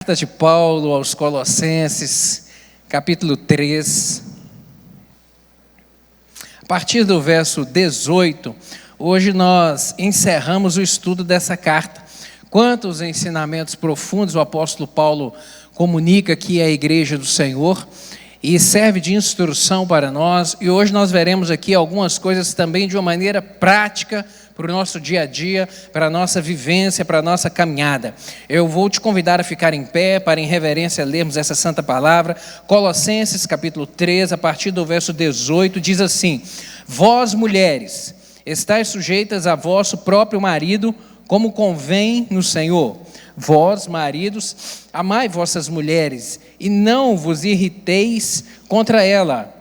Carta de Paulo aos Colossenses, capítulo 3. A partir do verso 18, hoje nós encerramos o estudo dessa carta. Quantos ensinamentos profundos o apóstolo Paulo comunica aqui à igreja do Senhor e serve de instrução para nós. E hoje nós veremos aqui algumas coisas também de uma maneira prática para o nosso dia a dia, para a nossa vivência, para a nossa caminhada. Eu vou te convidar a ficar em pé para, em reverência, lermos essa santa palavra. Colossenses capítulo 3, a partir do verso 18, diz assim: Vós, mulheres, estáis sujeitas a vosso próprio marido, como convém no Senhor. Vós, maridos, amai vossas mulheres, e não vos irriteis contra ela.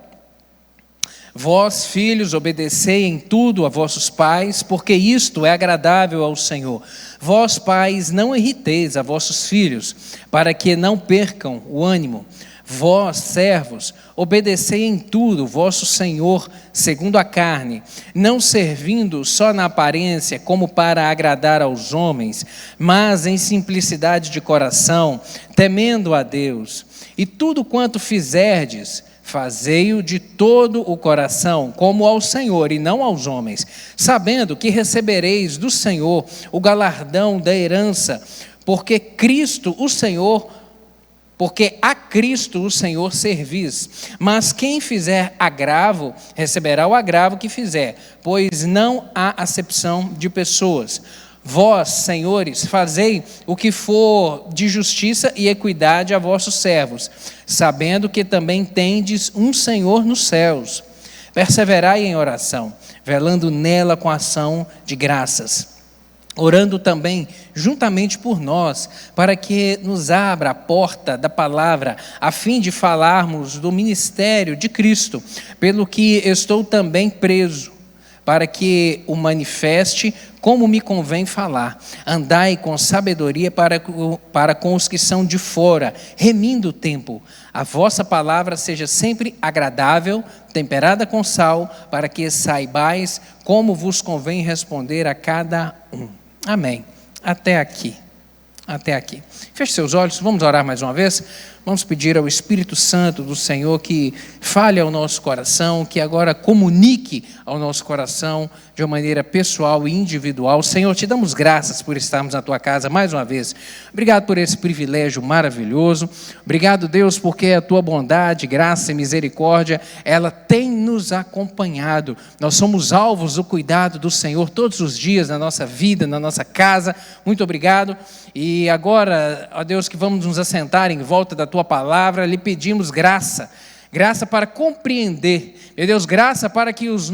Vós, filhos, obedecei em tudo a vossos pais, porque isto é agradável ao Senhor. Vós, pais, não irriteis a vossos filhos, para que não percam o ânimo. Vós, servos, obedecei em tudo vosso Senhor segundo a carne, não servindo só na aparência como para agradar aos homens, mas em simplicidade de coração, temendo a Deus. E tudo quanto fizerdes, fazei-o de todo o coração, como ao Senhor e não aos homens, sabendo que recebereis do Senhor o galardão da herança, porque a Cristo o Senhor servis. Mas quem fizer agravo, receberá o agravo que fizer, pois não há acepção de pessoas. Vós, senhores, fazei o que for de justiça e equidade a vossos servos, sabendo que também tendes um Senhor nos céus. Perseverai em oração, velando nela com ação de graças, orando também juntamente por nós, para que nos abra a porta da palavra, a fim de falarmos do ministério de Cristo, pelo que estou também preso, para que o manifeste como me convém falar. Andai com sabedoria para com os que são de fora, remindo o tempo. A vossa palavra seja sempre agradável, temperada com sal, para que saibais como vos convém responder a cada um. Amém. Até aqui. Feche seus olhos, vamos orar mais uma vez. Vamos pedir ao Espírito Santo do Senhor que fale ao nosso coração, que agora comunique ao nosso coração de uma maneira pessoal e individual. Senhor, te damos graças por estarmos na tua casa mais uma vez. Obrigado por esse privilégio maravilhoso. Obrigado, Deus, porque a tua bondade, graça e misericórdia, ela tem nos acompanhado. Nós somos alvos do cuidado do Senhor todos os dias na nossa vida, na nossa casa. Muito obrigado. E agora, ó Deus, que vamos nos assentar em volta da tua palavra, lhe pedimos graça para compreender, meu Deus, graça para que os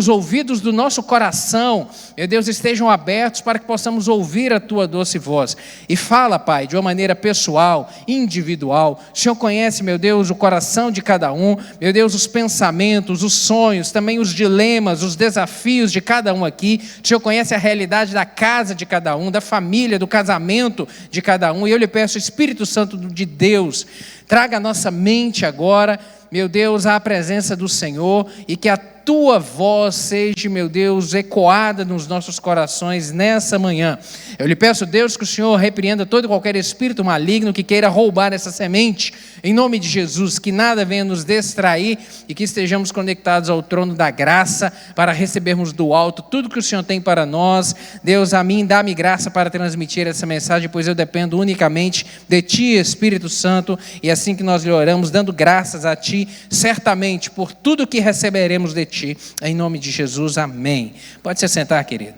ouvidos do nosso coração, meu Deus, estejam abertos para que possamos ouvir a tua doce voz. E fala, Pai, de uma maneira pessoal, individual. O Senhor conhece, meu Deus, o coração de cada um, meu Deus, os pensamentos, os sonhos, também os dilemas, os desafios de cada um aqui. O Senhor conhece a realidade da casa de cada um, da família, do casamento de cada um. E eu lhe peço, Espírito Santo de Deus, traga a nossa mente agora, meu Deus, à presença do Senhor, e que a tua voz seja, meu Deus, ecoada nos nossos corações nessa manhã. Eu lhe peço, Deus, que o Senhor repreenda todo e qualquer espírito maligno que queira roubar essa semente, em nome de Jesus, que nada venha nos distrair e que estejamos conectados ao trono da graça para recebermos do alto tudo que o Senhor tem para nós. Deus, a mim, dá-me graça para transmitir essa mensagem, pois eu dependo unicamente de Ti, Espírito Santo, e assim que nós lhe oramos, dando graças a Ti, certamente por tudo que receberemos de Ti, em nome de Jesus, amém. Pode se sentar, querido.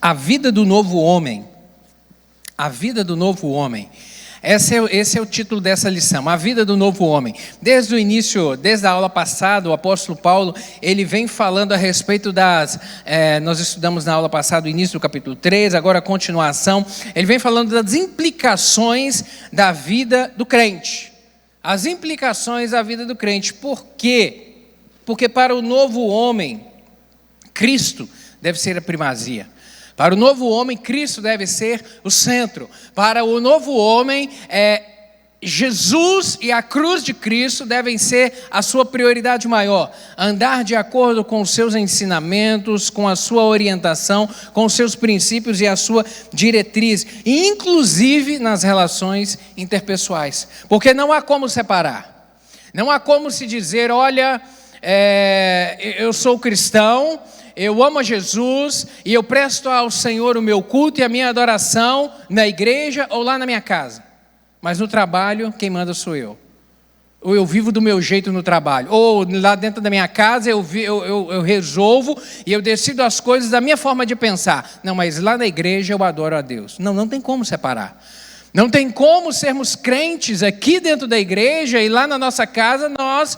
A vida do novo homem. A vida do novo homem. Esse é o título dessa lição, a vida do novo homem. Desde o início, desde a aula passada, o apóstolo Paulo, ele vem falando a respeito nós estudamos na aula passada o início do capítulo 3, agora a continuação. Ele vem falando das implicações da vida do crente. As implicações da vida do crente. Por quê? Porque para o novo homem, Cristo deve ser a primazia. Para o novo homem, Cristo deve ser o centro. Para o novo homem, Jesus e a cruz de Cristo devem ser a sua prioridade maior. Andar de acordo com os seus ensinamentos, com a sua orientação, com os seus princípios e a sua diretriz, inclusive nas relações interpessoais. Porque não há como separar. Não há como se dizer, olha, eu sou cristão, eu amo a Jesus e eu presto ao Senhor o meu culto e a minha adoração na igreja ou lá na minha casa. Mas no trabalho, quem manda sou eu. Ou eu vivo do meu jeito no trabalho. Ou lá dentro da minha casa eu resolvo e eu decido as coisas da minha forma de pensar. Não, mas lá na igreja eu adoro a Deus. Não tem como separar. Não tem como sermos crentes aqui dentro da igreja e lá na nossa casa nós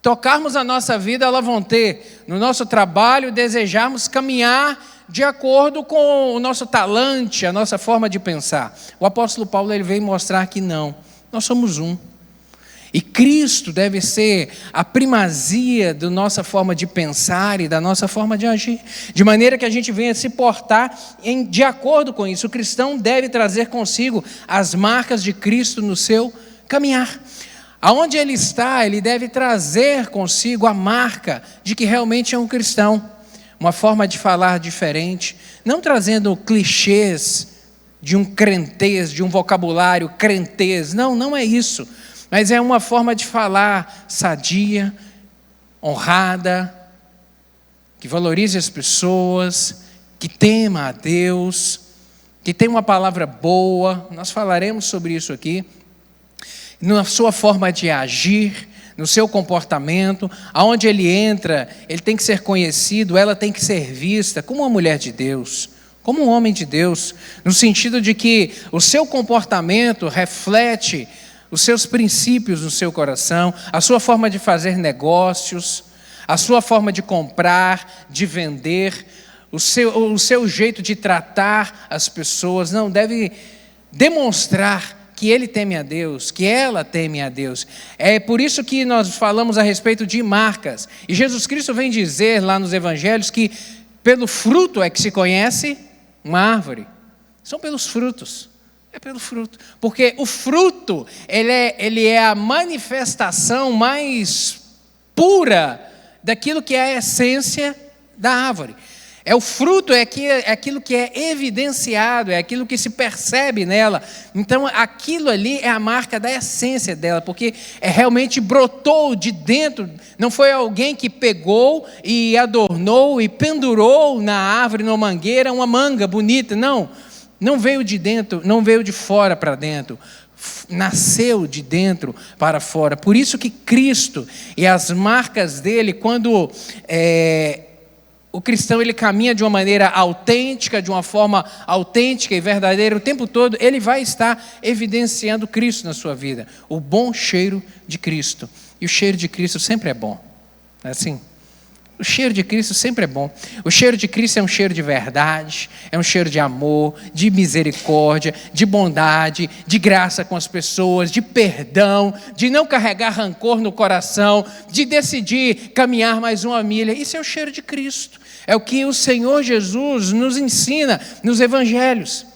tocarmos a nossa vida à la vontade. No nosso trabalho desejarmos caminhar de acordo com o nosso talante, a nossa forma de pensar. O apóstolo Paulo ele veio mostrar que não, nós somos um. E Cristo deve ser a primazia da nossa forma de pensar e da nossa forma de agir, de maneira que a gente venha se portar de acordo com isso. O cristão deve trazer consigo as marcas de Cristo no seu caminhar. Aonde ele está, ele deve trazer consigo a marca de que realmente é um cristão. Uma forma de falar diferente, não trazendo clichês de um crentez, de um vocabulário crentez, não é isso, mas é uma forma de falar sadia, honrada, que valorize as pessoas, que tema a Deus, que tem uma palavra boa. Nós falaremos sobre isso aqui, na sua forma de agir, no seu comportamento, aonde ele entra, ele tem que ser conhecido, ela tem que ser vista como uma mulher de Deus, como um homem de Deus, no sentido de que o seu comportamento reflete os seus princípios no seu coração, a sua forma de fazer negócios, a sua forma de comprar, de vender, o seu jeito de tratar as pessoas, não, deve demonstrar que ele teme a Deus, que ela teme a Deus. É por isso que nós falamos a respeito de marcas. E Jesus Cristo vem dizer lá nos evangelhos que pelo fruto é que se conhece uma árvore. São pelos frutos. É pelo fruto. Porque o fruto, ele é a manifestação mais pura daquilo que é a essência da árvore. O fruto é aquilo que é evidenciado, é aquilo que se percebe nela. Então aquilo ali é a marca da essência dela, porque realmente brotou de dentro. Não foi alguém que pegou e adornou e pendurou na árvore, na mangueira, uma manga bonita. Não veio de dentro, não veio de fora para dentro. Nasceu de dentro para fora. Por isso que Cristo e as marcas dele, quando o cristão ele caminha de uma maneira autêntica, de uma forma autêntica e verdadeira, o tempo todo ele vai estar evidenciando Cristo na sua vida, o bom cheiro de Cristo. E o cheiro de Cristo sempre é bom, não é assim? O cheiro de Cristo sempre é bom. O cheiro de Cristo é um cheiro de verdade, é um cheiro de amor, de misericórdia, de bondade, de graça com as pessoas, de perdão, de não carregar rancor no coração, de decidir caminhar mais uma milha. Isso é o cheiro de Cristo. É o que o Senhor Jesus nos ensina nos evangelhos.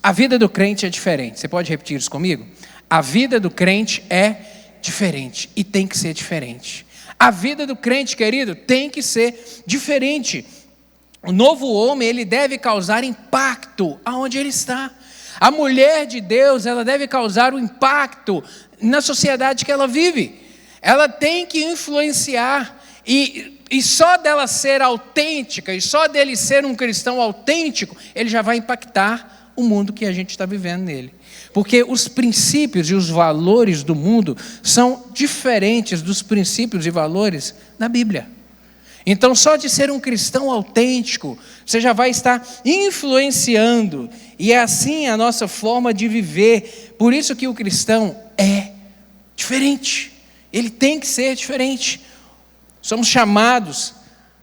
A vida do crente é diferente. Você pode repetir isso comigo? A vida do crente é diferente e tem que ser diferente. A vida do crente, querido, tem que ser diferente. O novo homem, ele deve causar impacto aonde ele está. A mulher de Deus, ela deve causar um impacto na sociedade que ela vive. Ela tem que influenciar. E só dela ser autêntica, e só dele ser um cristão autêntico, ele já vai impactar o mundo que a gente está vivendo nele. Porque os princípios e os valores do mundo são diferentes dos princípios e valores da Bíblia. Então, só de ser um cristão autêntico, você já vai estar influenciando. E é assim a nossa forma de viver. Por isso que o cristão é diferente. Ele tem que ser diferente. Somos chamados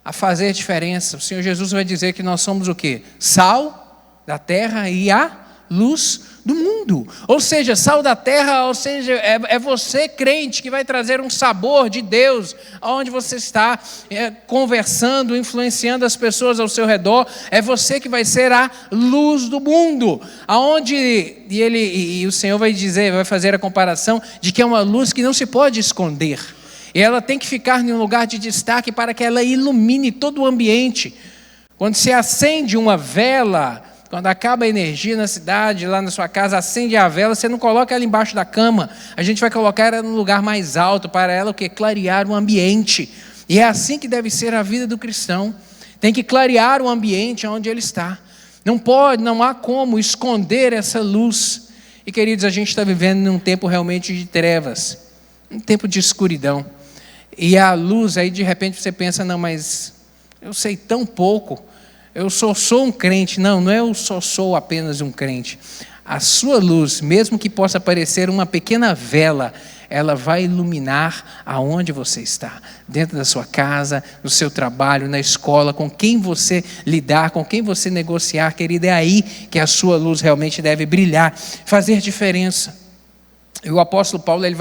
a fazer diferença. O Senhor Jesus vai dizer que nós somos o quê? Sal da terra e a luz do mundo. Ou seja, sal da terra, ou seja, é você, crente, que vai trazer um sabor de Deus aonde você está conversando, influenciando as pessoas ao seu redor. É você que vai ser a luz do mundo. E o Senhor vai fazer a comparação de que é uma luz que não se pode esconder. E ela tem que ficar em um lugar de destaque para que ela ilumine todo o ambiente. Quando se acende uma vela, quando acaba a energia na cidade, lá na sua casa, acende a vela, você não coloca ela embaixo da cama. A gente vai colocar ela num lugar mais alto para ela clarear o ambiente. E é assim que deve ser a vida do cristão. Tem que clarear o ambiente onde ele está. Não há como esconder essa luz. E queridos, a gente está vivendo num tempo realmente de trevas, um tempo de escuridão. E a luz, aí de repente você pensa, não, mas eu sei tão pouco, eu só sou um crente. Não é eu só sou apenas um crente. A sua luz, mesmo que possa parecer uma pequena vela, ela vai iluminar aonde você está, dentro da sua casa, no seu trabalho, na escola, com quem você lidar, com quem você negociar, querido, é aí que a sua luz realmente deve brilhar, fazer diferença. E o apóstolo Paulo ele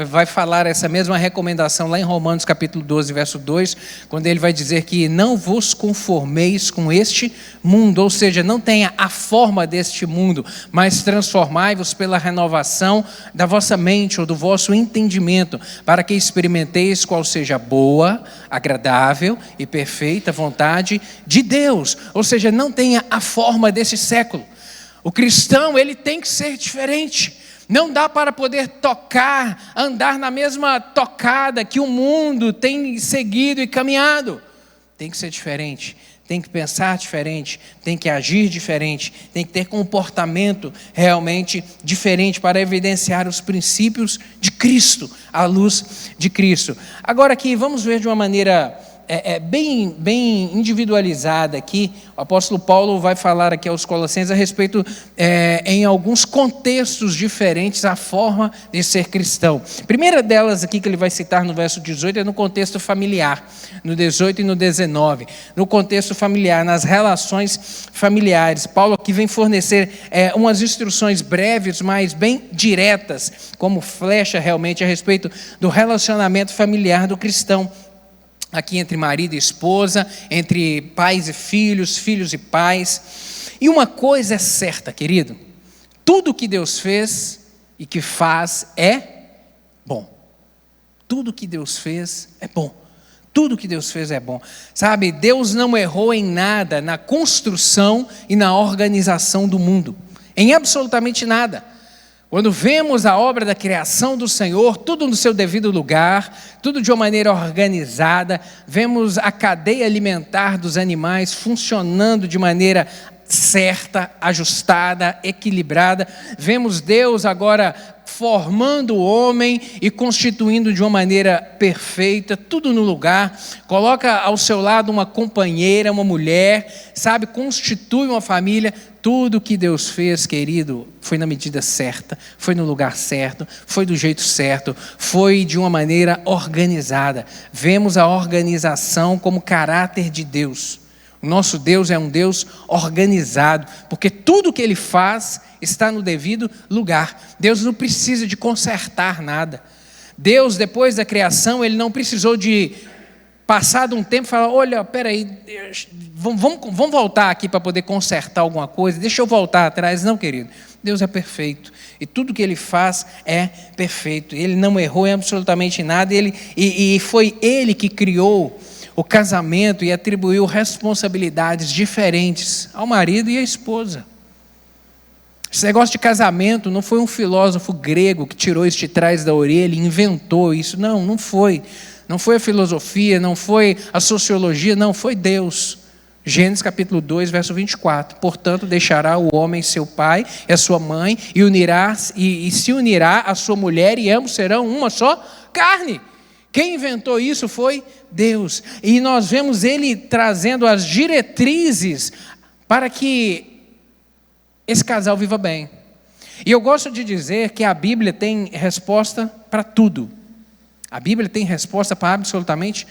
vai falar essa mesma recomendação lá em Romanos capítulo 12, verso 2, quando ele vai dizer que não vos conformeis com este mundo, ou seja, não tenha a forma deste mundo, mas transformai-vos pela renovação da vossa mente ou do vosso entendimento, para que experimenteis qual seja a boa, agradável e perfeita vontade de Deus. Ou seja, não tenha a forma desse século. O cristão, ele tem que ser diferente. Não dá para poder andar na mesma tocada que o mundo tem seguido e caminhado. Tem que ser diferente, tem que pensar diferente, tem que agir diferente, tem que ter comportamento realmente diferente para evidenciar os princípios de Cristo, a luz de Cristo. Agora aqui, vamos ver de uma maneira bem individualizada aqui. O apóstolo Paulo vai falar aqui aos Colossenses a respeito, em alguns contextos diferentes, a forma de ser cristão. A primeira delas aqui que ele vai citar no verso 18 é no contexto familiar, no 18 e no 19. No contexto familiar, nas relações familiares, Paulo aqui vem fornecer umas instruções breves, mas bem diretas, como flecha realmente a respeito do relacionamento familiar do cristão. Aqui entre marido e esposa, entre pais e filhos, filhos e pais. E uma coisa é certa, querido: tudo que Deus fez e que faz é bom. Tudo que Deus fez é bom. Tudo que Deus fez é bom. Sabe, Deus não errou em nada na construção e na organização do mundo. Em absolutamente nada. Quando vemos a obra da criação do Senhor, tudo no seu devido lugar, tudo de uma maneira organizada, vemos a cadeia alimentar dos animais funcionando de maneira certa, ajustada, equilibrada, vemos Deus agora formando o homem e constituindo de uma maneira perfeita, tudo no lugar, coloca ao seu lado uma companheira, uma mulher, sabe, constitui uma família. Tudo que Deus fez, querido, foi na medida certa, foi no lugar certo, foi do jeito certo, foi de uma maneira organizada. Vemos a organização como caráter de Deus. O nosso Deus é um Deus organizado, porque tudo que Ele faz está no devido lugar. Deus não precisa de consertar nada. Deus, depois da criação, Ele não precisou de, passado um tempo, falar: olha, peraí, vamos voltar aqui para poder consertar alguma coisa, deixa eu voltar atrás. Não, querido, Deus é perfeito, e tudo que Ele faz é perfeito. Ele não errou em absolutamente nada, e foi Ele que criou o casamento e atribuiu responsabilidades diferentes ao marido e à esposa. Esse negócio de casamento não foi um filósofo grego que tirou isso de trás da orelha e inventou isso. Não foi. Não foi a filosofia, não foi a sociologia, não, foi Deus. Gênesis capítulo 2, verso 24. Portanto, deixará o homem seu pai e a sua mãe e se unirá à sua mulher, e ambos serão uma só carne. Quem inventou isso foi Deus. E nós vemos Ele trazendo as diretrizes para que esse casal viva bem. E eu gosto de dizer que a Bíblia tem resposta para tudo. A Bíblia tem resposta para absolutamente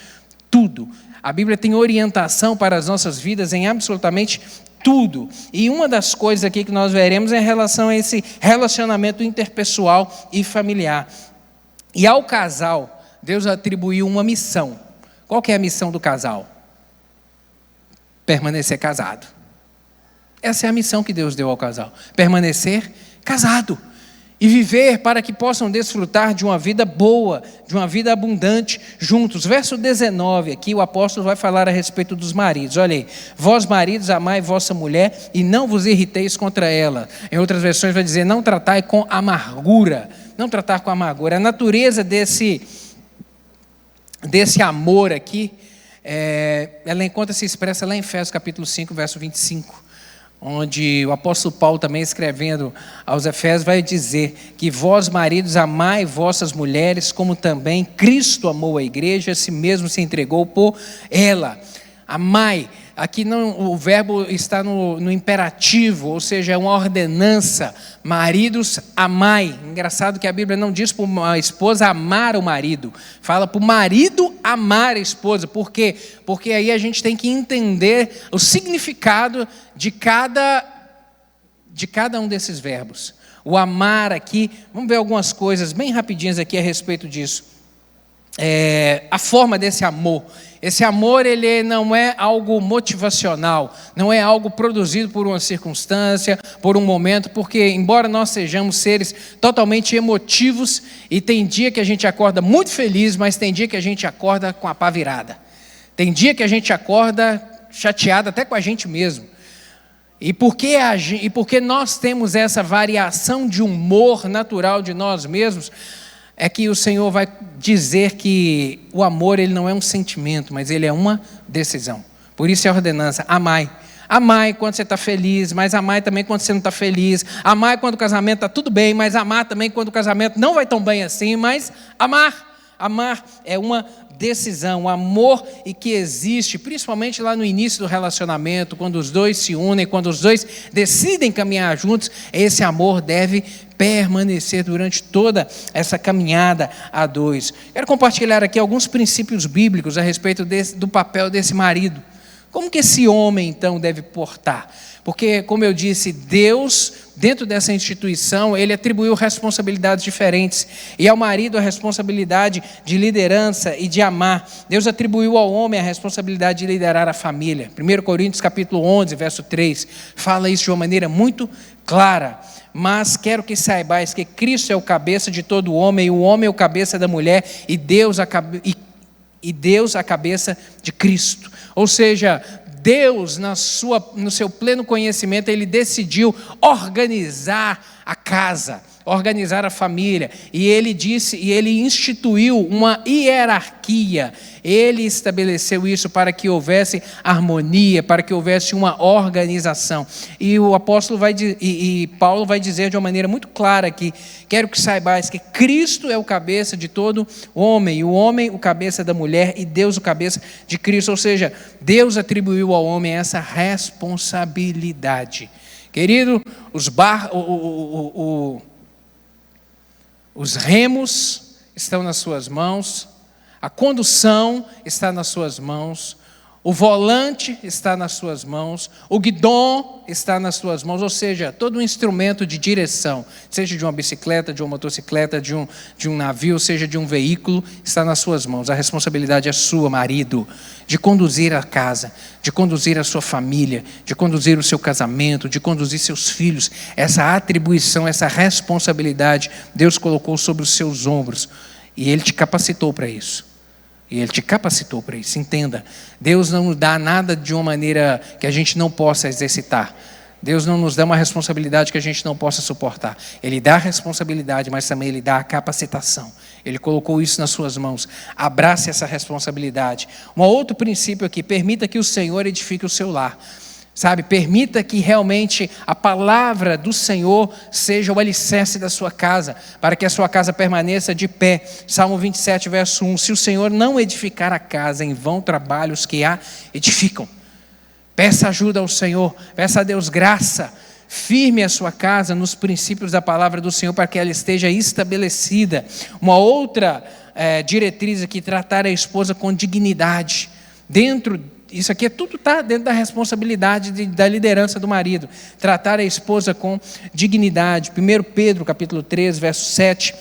tudo. A Bíblia tem orientação para as nossas vidas em absolutamente tudo. E uma das coisas aqui que nós veremos é em relação a esse relacionamento interpessoal e familiar. E ao casal, Deus atribuiu uma missão. Qual que é a missão do casal? Permanecer casado. Essa é a missão que Deus deu ao casal. Permanecer casado. E viver para que possam desfrutar de uma vida boa, de uma vida abundante juntos. Verso 19, aqui o apóstolo vai falar a respeito dos maridos. Olha aí, vós maridos amai vossa mulher e não vos irriteis contra ela. Em outras versões vai dizer, não tratai com amargura. Não tratar com amargura. A natureza desse amor aqui, ela encontra-se expressa lá em Efésios capítulo 5, verso 25. Onde o apóstolo Paulo também escrevendo aos Efésios vai dizer que vós maridos amai vossas mulheres como também Cristo amou a igreja, a si mesmo se entregou por ela. Amai, aqui não, o verbo está no imperativo, ou seja, é uma ordenança. Maridos, amai. Engraçado que a Bíblia não diz para uma esposa amar o marido, fala para o marido amar a esposa. Por quê? Porque aí a gente tem que entender o significado de cada um desses verbos. O amar aqui, vamos ver algumas coisas bem rapidinhas aqui a respeito disso. A forma desse amor. Esse amor, ele não é algo motivacional, não é algo produzido por uma circunstância, por um momento, porque embora nós sejamos seres totalmente emotivos, e tem dia que a gente acorda muito feliz, mas tem dia que a gente acorda com a pá virada. Tem dia que a gente acorda chateado até com a gente mesmo. E porque nós temos essa variação de humor natural de nós mesmos, é que o Senhor vai dizer que o amor, ele não é um sentimento, mas ele é uma decisão. Por isso é a ordenança, amai. Amai quando você está feliz, mas amai também quando você não está feliz. Amai quando o casamento está tudo bem, mas amar também quando o casamento não vai tão bem assim, mas amar. Amar é uma decisão, o amor e que existe, principalmente lá no início do relacionamento, quando os dois se unem, quando os dois decidem caminhar juntos, esse amor deve permanecer durante toda essa caminhada a dois. Quero compartilhar aqui alguns princípios bíblicos a respeito do papel desse marido. Como que esse homem, então, deve portar? Porque, como eu disse, Deus, dentro dessa instituição, Ele atribuiu responsabilidades diferentes. E ao marido a responsabilidade de liderança e de amar. Deus atribuiu ao homem a responsabilidade de liderar a família. 1 Coríntios capítulo 11, verso 3, fala isso de uma maneira muito clara. Mas quero que saibais que Cristo é o cabeça de todo homem, e o homem é o cabeça da mulher, e Deus a cabeça de Cristo. Ou seja, Deus, no seu pleno conhecimento, Ele decidiu organizar a casa, organizar a família, e Ele instituiu uma hierarquia. Ele estabeleceu isso para que houvesse harmonia, para que houvesse uma organização. E o apóstolo Paulo vai dizer de uma maneira muito clara aqui: quero que saibais que Cristo é o cabeça de todo homem, e o homem o cabeça da mulher, e Deus o cabeça de Cristo. Ou seja, Deus atribuiu ao homem essa responsabilidade. Querido, os remos estão nas suas mãos, a condução está nas suas mãos, o volante está nas suas mãos, o guidão está nas suas mãos, ou seja, todo um instrumento de direção, seja de uma bicicleta, de uma motocicleta, de um navio, seja de um veículo, está nas suas mãos. A responsabilidade é sua, marido, de conduzir a casa, de conduzir a sua família, de conduzir o seu casamento, de conduzir seus filhos. Essa atribuição, essa responsabilidade, Deus colocou sobre os seus ombros, e Ele te capacitou para isso. Entenda, Deus não nos dá nada de uma maneira que a gente não possa exercitar. Deus não nos dá uma responsabilidade que a gente não possa suportar. Ele dá a responsabilidade, mas também Ele dá a capacitação. Ele colocou isso nas suas mãos. Abrace essa responsabilidade. Um outro princípio aqui: permita que o Senhor edifique o seu lar. Sabe, permita que realmente a palavra do Senhor seja o alicerce da sua casa, para que a sua casa permaneça de pé. Salmo 27, verso 1: se o Senhor não edificar a casa, em vão trabalham os que a edificam. Peça ajuda ao Senhor, peça a Deus graça, firme a sua casa nos princípios da palavra do Senhor, para que ela esteja estabelecida. Uma outra diretriz aqui: tratar a esposa com dignidade. Isso aqui tudo está dentro da responsabilidade da liderança do marido. Tratar a esposa com dignidade. 1 Pedro, capítulo 3, verso 7,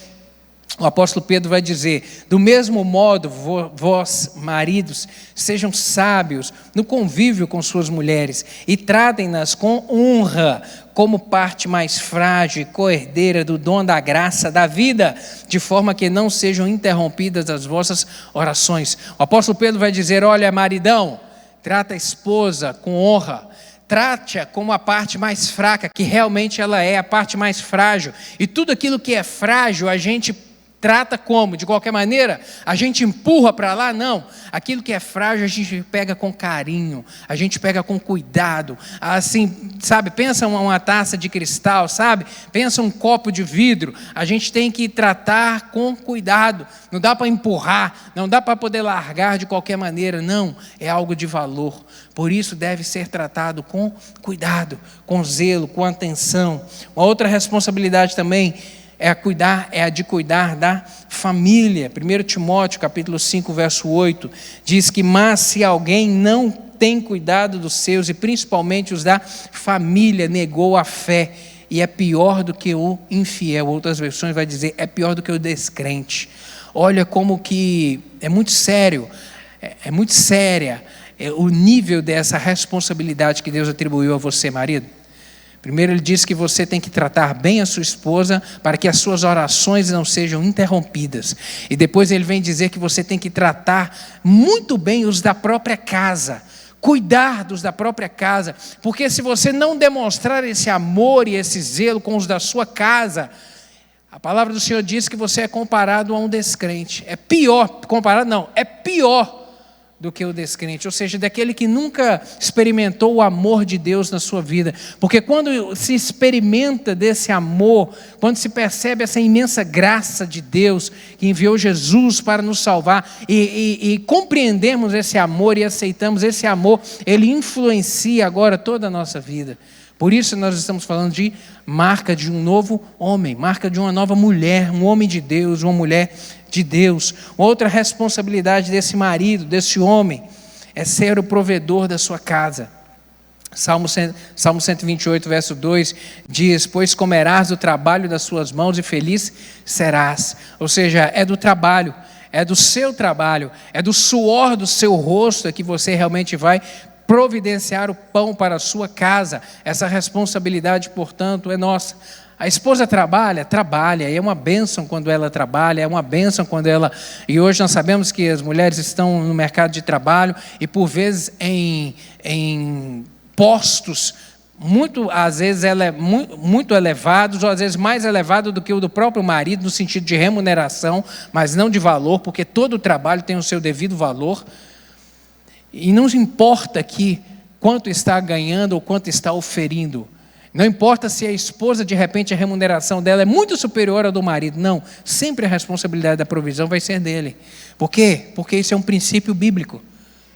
o apóstolo Pedro vai dizer: do mesmo modo, vós, maridos, sejam sábios no convívio com suas mulheres e tratem-nas com honra, como parte mais frágil e coerdeira do dom da graça da vida, de forma que não sejam interrompidas as vossas orações. O apóstolo Pedro vai dizer: olha, maridão, trata a esposa com honra, trate-a como a parte mais fraca, que realmente ela é a parte mais frágil. E tudo aquilo que é frágil, a gente trata como? De qualquer maneira? A gente empurra para lá? Não. Aquilo que é frágil, a gente pega com carinho, a gente pega com cuidado. Assim, sabe, pensa uma taça de cristal, sabe? Pensa um copo de vidro. A gente tem que tratar com cuidado. Não dá para empurrar, não dá para poder largar de qualquer maneira. Não, é algo de valor. Por isso deve ser tratado com cuidado, com zelo, com atenção. Uma outra responsabilidade também é a de cuidar da família. 1 Timóteo, capítulo 5, verso 8, diz que: mas se alguém não tem cuidado dos seus, e principalmente os da família, negou a fé, e é pior do que o infiel. Outras versões vai dizer: é pior do que o descrente. Olha como que é muito sério, é muito séria o nível dessa responsabilidade que Deus atribuiu a você, marido. Primeiro ele diz que você tem que tratar bem a sua esposa para que as suas orações não sejam interrompidas. E depois ele vem dizer que você tem que tratar muito bem os da própria casa, cuidar dos da própria casa, porque se você não demonstrar esse amor e esse zelo com os da sua casa, a palavra do Senhor diz que você é comparado a um descrente. É pior, comparado não, é pior do que o descrente, ou seja, daquele que nunca experimentou o amor de Deus na sua vida. Porque quando se experimenta desse amor, quando se percebe essa imensa graça de Deus que enviou Jesus para nos salvar, e compreendemos esse amor e aceitamos esse amor, ele influencia agora toda a nossa vida. Por isso nós estamos falando de marca de um novo homem, marca de uma nova mulher, um homem de Deus, uma mulher de Deus. Outra responsabilidade desse marido, desse homem, é ser o provedor da sua casa. Salmo 128, verso 2, diz: pois comerás do trabalho das suas mãos e feliz serás. Ou seja, é do trabalho, é do seu trabalho, é do suor do seu rosto que você realmente vai providenciar o pão para a sua casa. Essa responsabilidade, portanto, é nossa. A esposa trabalha, e é uma bênção quando ela trabalha, é uma bênção quando ela... E hoje nós sabemos que as mulheres estão no mercado de trabalho e por vezes em postos às vezes muito elevados, ou às vezes mais elevado do que o do próprio marido, no sentido de remuneração, mas não de valor, porque todo o trabalho tem o seu devido valor. E não importa aqui quanto está ganhando ou quanto está oferindo. Não importa se a esposa, de repente, a remuneração dela é muito superior à do marido. Não, sempre a responsabilidade da provisão vai ser dele. Por quê? Porque isso é um princípio bíblico.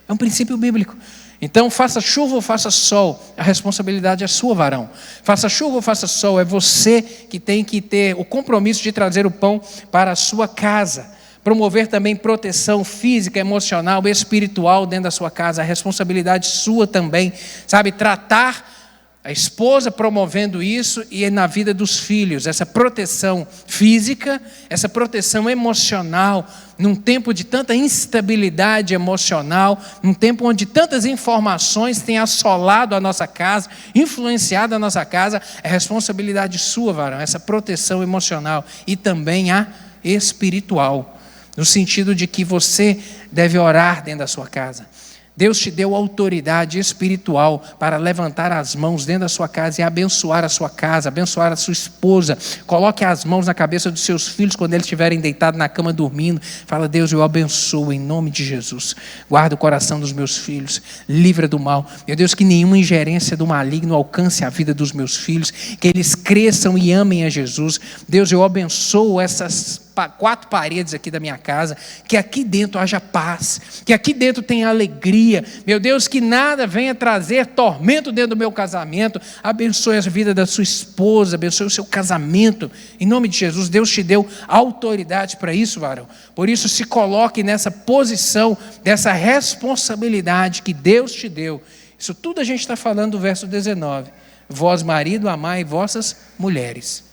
É um princípio bíblico. Então, faça chuva ou faça sol, a responsabilidade é sua, varão. Faça chuva ou faça sol, é você que tem que ter o compromisso de trazer o pão para a sua casa. Promover também proteção física, emocional, espiritual dentro da sua casa, a responsabilidade sua também, sabe, tratar a esposa promovendo isso e na vida dos filhos, essa proteção física, essa proteção emocional, num tempo de tanta instabilidade emocional, num tempo onde tantas informações têm assolado a nossa casa, influenciado a nossa casa, é responsabilidade sua, varão, essa proteção emocional e também a espiritual. No sentido de que você deve orar dentro da sua casa. Deus te deu autoridade espiritual para levantar as mãos dentro da sua casa e abençoar a sua casa, abençoar a sua esposa. Coloque as mãos na cabeça dos seus filhos quando eles estiverem deitados na cama dormindo. Fala: Deus, eu abençoo em nome de Jesus. Guarda o coração dos meus filhos, livra do mal. Meu Deus, que nenhuma ingerência do maligno alcance a vida dos meus filhos, que eles cresçam e amem a Jesus. Deus, eu abençoo essas quatro paredes aqui da minha casa, que aqui dentro haja paz, que aqui dentro tenha alegria. Meu Deus, que nada venha trazer tormento dentro do meu casamento. Abençoe a vida da sua esposa, abençoe o seu casamento. Em nome de Jesus, Deus te deu autoridade para isso, varão. Por isso, se coloque nessa posição, dessa responsabilidade que Deus te deu. Isso tudo a gente está falando do verso 19. Vós, marido, amai vossas mulheres.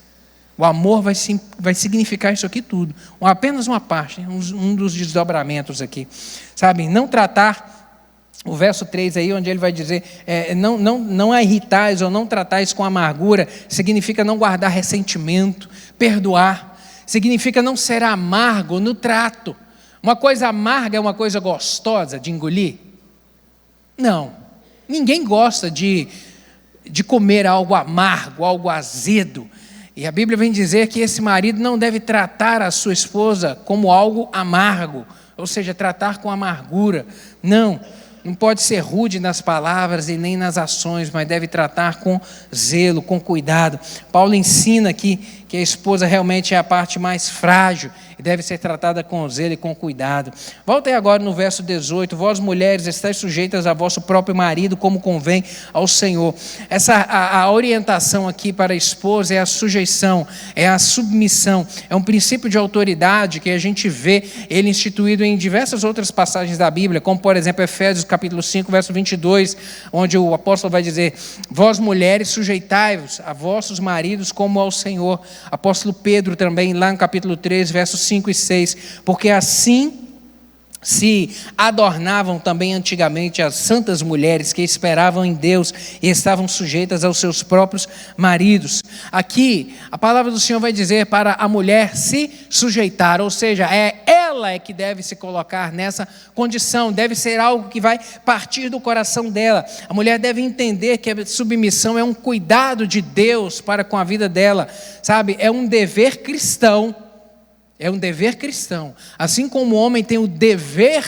O amor vai significar isso aqui tudo. Apenas uma parte, um dos desdobramentos aqui. Sabe, não tratar, o verso 3 aí, onde ele vai dizer, não a irritais ou não tratais com amargura, significa não guardar ressentimento, perdoar. Significa não ser amargo no trato. Uma coisa amarga é uma coisa gostosa de engolir? Não. Ninguém gosta de comer algo amargo, algo azedo. E a Bíblia vem dizer que esse marido não deve tratar a sua esposa como algo amargo, ou seja, tratar com amargura. Não pode ser rude nas palavras e nem nas ações, mas deve tratar com zelo, com cuidado. Paulo ensina aqui que a esposa realmente é a parte mais frágil e deve ser tratada com zelo e com cuidado. Voltem agora no verso 18. Vós, mulheres, estáis sujeitas a vosso próprio marido, como convém ao Senhor. A orientação aqui para a esposa é a sujeição, é a submissão. É um princípio de autoridade que a gente vê ele instituído em diversas outras passagens da Bíblia, como por exemplo Efésios capítulo 5, verso 22, onde o apóstolo vai dizer: vós, mulheres, sujeitai-vos a vossos maridos como ao Senhor. Apóstolo Pedro também, lá no capítulo 3, versos 5 e 6, porque assim se adornavam também antigamente as santas mulheres que esperavam em Deus e estavam sujeitas aos seus próprios maridos. Aqui, a palavra do Senhor vai dizer para a mulher se sujeitar, ou seja, ela que deve se colocar nessa condição, deve ser algo que vai partir do coração dela. A mulher deve entender que a submissão é um cuidado de Deus para com a vida dela, sabe? É um dever cristão. É um dever cristão. Assim como o homem tem o dever